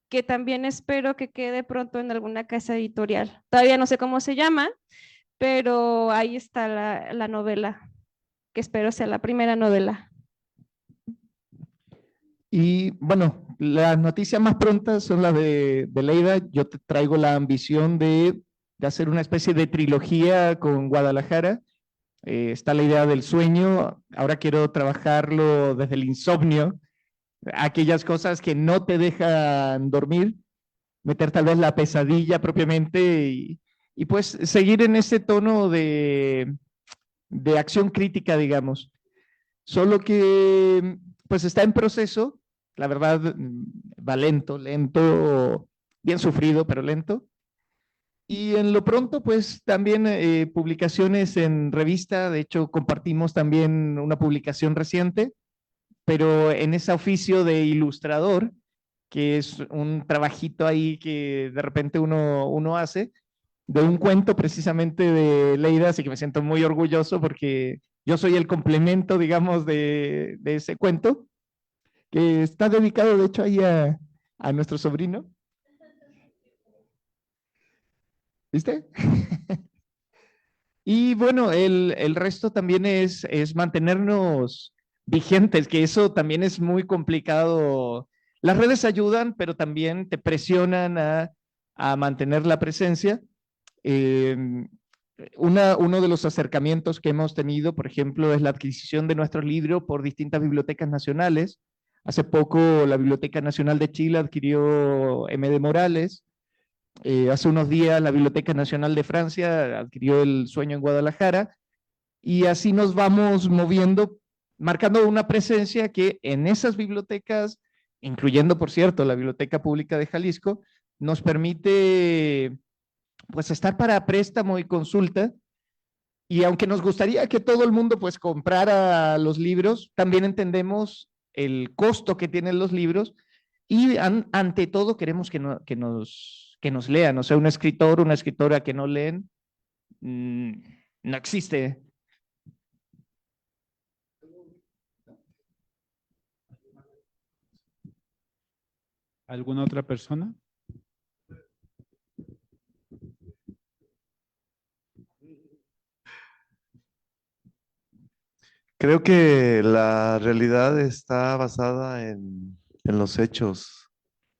que también espero que quede pronto en alguna casa editorial. Todavía no sé cómo se llama, pero ahí está la novela, que espero sea la primera novela. Y bueno, las noticias más prontas son las de Leida. Yo te traigo la ambición de hacer una especie de trilogía con Guadalajara. Está la idea del sueño, ahora quiero trabajarlo desde el insomnio, aquellas cosas que no te dejan dormir, meter tal vez la pesadilla propiamente y y pues seguir en ese tono de acción crítica, digamos. Solo que pues está en proceso, la verdad va lento, bien sufrido, pero lento. Y en lo pronto, pues también publicaciones en revista, de hecho compartimos también una publicación reciente, pero en ese oficio de ilustrador, que es un trabajito ahí que de repente uno hace, de un cuento precisamente de Leida, así que me siento muy orgulloso porque yo soy el complemento, digamos, de ese cuento, que está dedicado de hecho ahí a nuestro sobrino. ¿Viste? Y bueno, el resto también es mantenernos vigentes, que eso también es muy complicado. Las redes ayudan, pero también te presionan a mantener la presencia. Uno de los acercamientos que hemos tenido, por ejemplo, es la adquisición de nuestros libros por distintas bibliotecas nacionales. Hace poco la Biblioteca Nacional de Chile adquirió M. de Morales. Hace unos días la Biblioteca Nacional de Francia adquirió El Sueño en Guadalajara, y así nos vamos moviendo, marcando una presencia que en esas bibliotecas, incluyendo, por cierto, la Biblioteca Pública de Jalisco, nos permite pues estar para préstamo y consulta. Y aunque nos gustaría que todo el mundo pues comprara los libros, también entendemos el costo que tienen los libros y ante todo queremos que nos lean. O sea, un escritor, una escritora que no leen, no existe. ¿Alguna otra persona? Creo que la realidad está basada en los hechos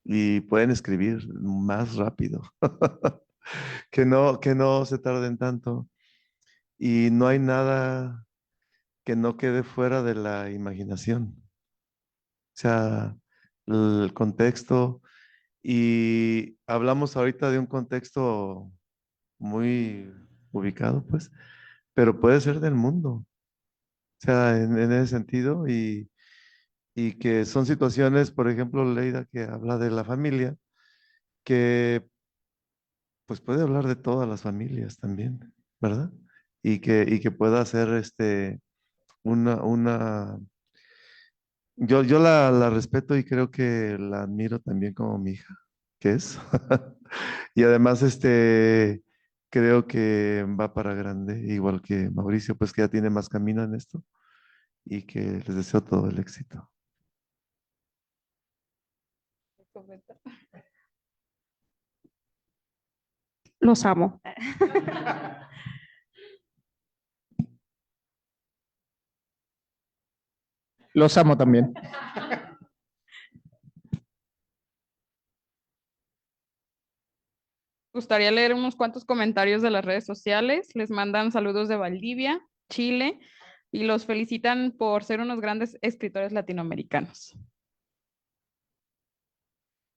y pueden escribir más rápido, que no se tarden tanto y no hay nada que no quede fuera de la imaginación. O sea, el contexto, y hablamos ahorita de un contexto muy ubicado, pues, pero puede ser del mundo. O sea, en ese sentido, y que son situaciones, por ejemplo, Leida, que habla de la familia, que pues puede hablar de todas las familias también, ¿verdad? Y que pueda ser una, yo la respeto y creo que la admiro también como mi hija, que es. Y además, creo que va para grande, igual que Mauricio, pues que ya tiene más camino en esto y que les deseo todo el éxito. Los amo. Los amo también. Gustaría leer unos cuantos comentarios de las redes sociales. Les mandan saludos de Valdivia, Chile, y los felicitan por ser unos grandes escritores latinoamericanos.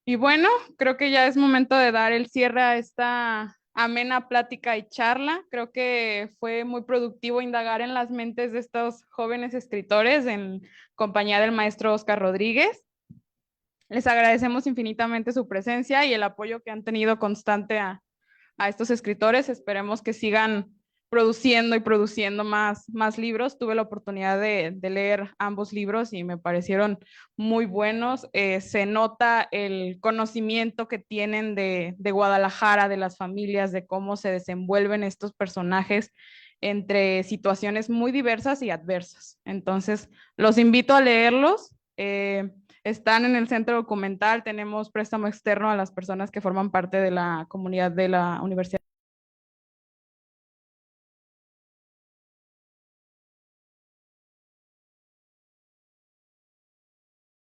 Y bueno, creo que ya es momento de dar el cierre a esta amena plática y charla. Creo que fue muy productivo indagar en las mentes de estos jóvenes escritores en compañía del maestro Oscar Rodríguez. Les agradecemos infinitamente su presencia y el apoyo que han tenido constante a estos escritores. Esperemos que sigan produciendo y produciendo más libros. Tuve la oportunidad de leer ambos libros y me parecieron muy buenos. Se nota el conocimiento que tienen de Guadalajara, de las familias, de cómo se desenvuelven estos personajes entre situaciones muy diversas y adversas. Entonces, los invito a leerlos. Están en el centro documental, tenemos préstamo externo a las personas que forman parte de la comunidad de la Universidad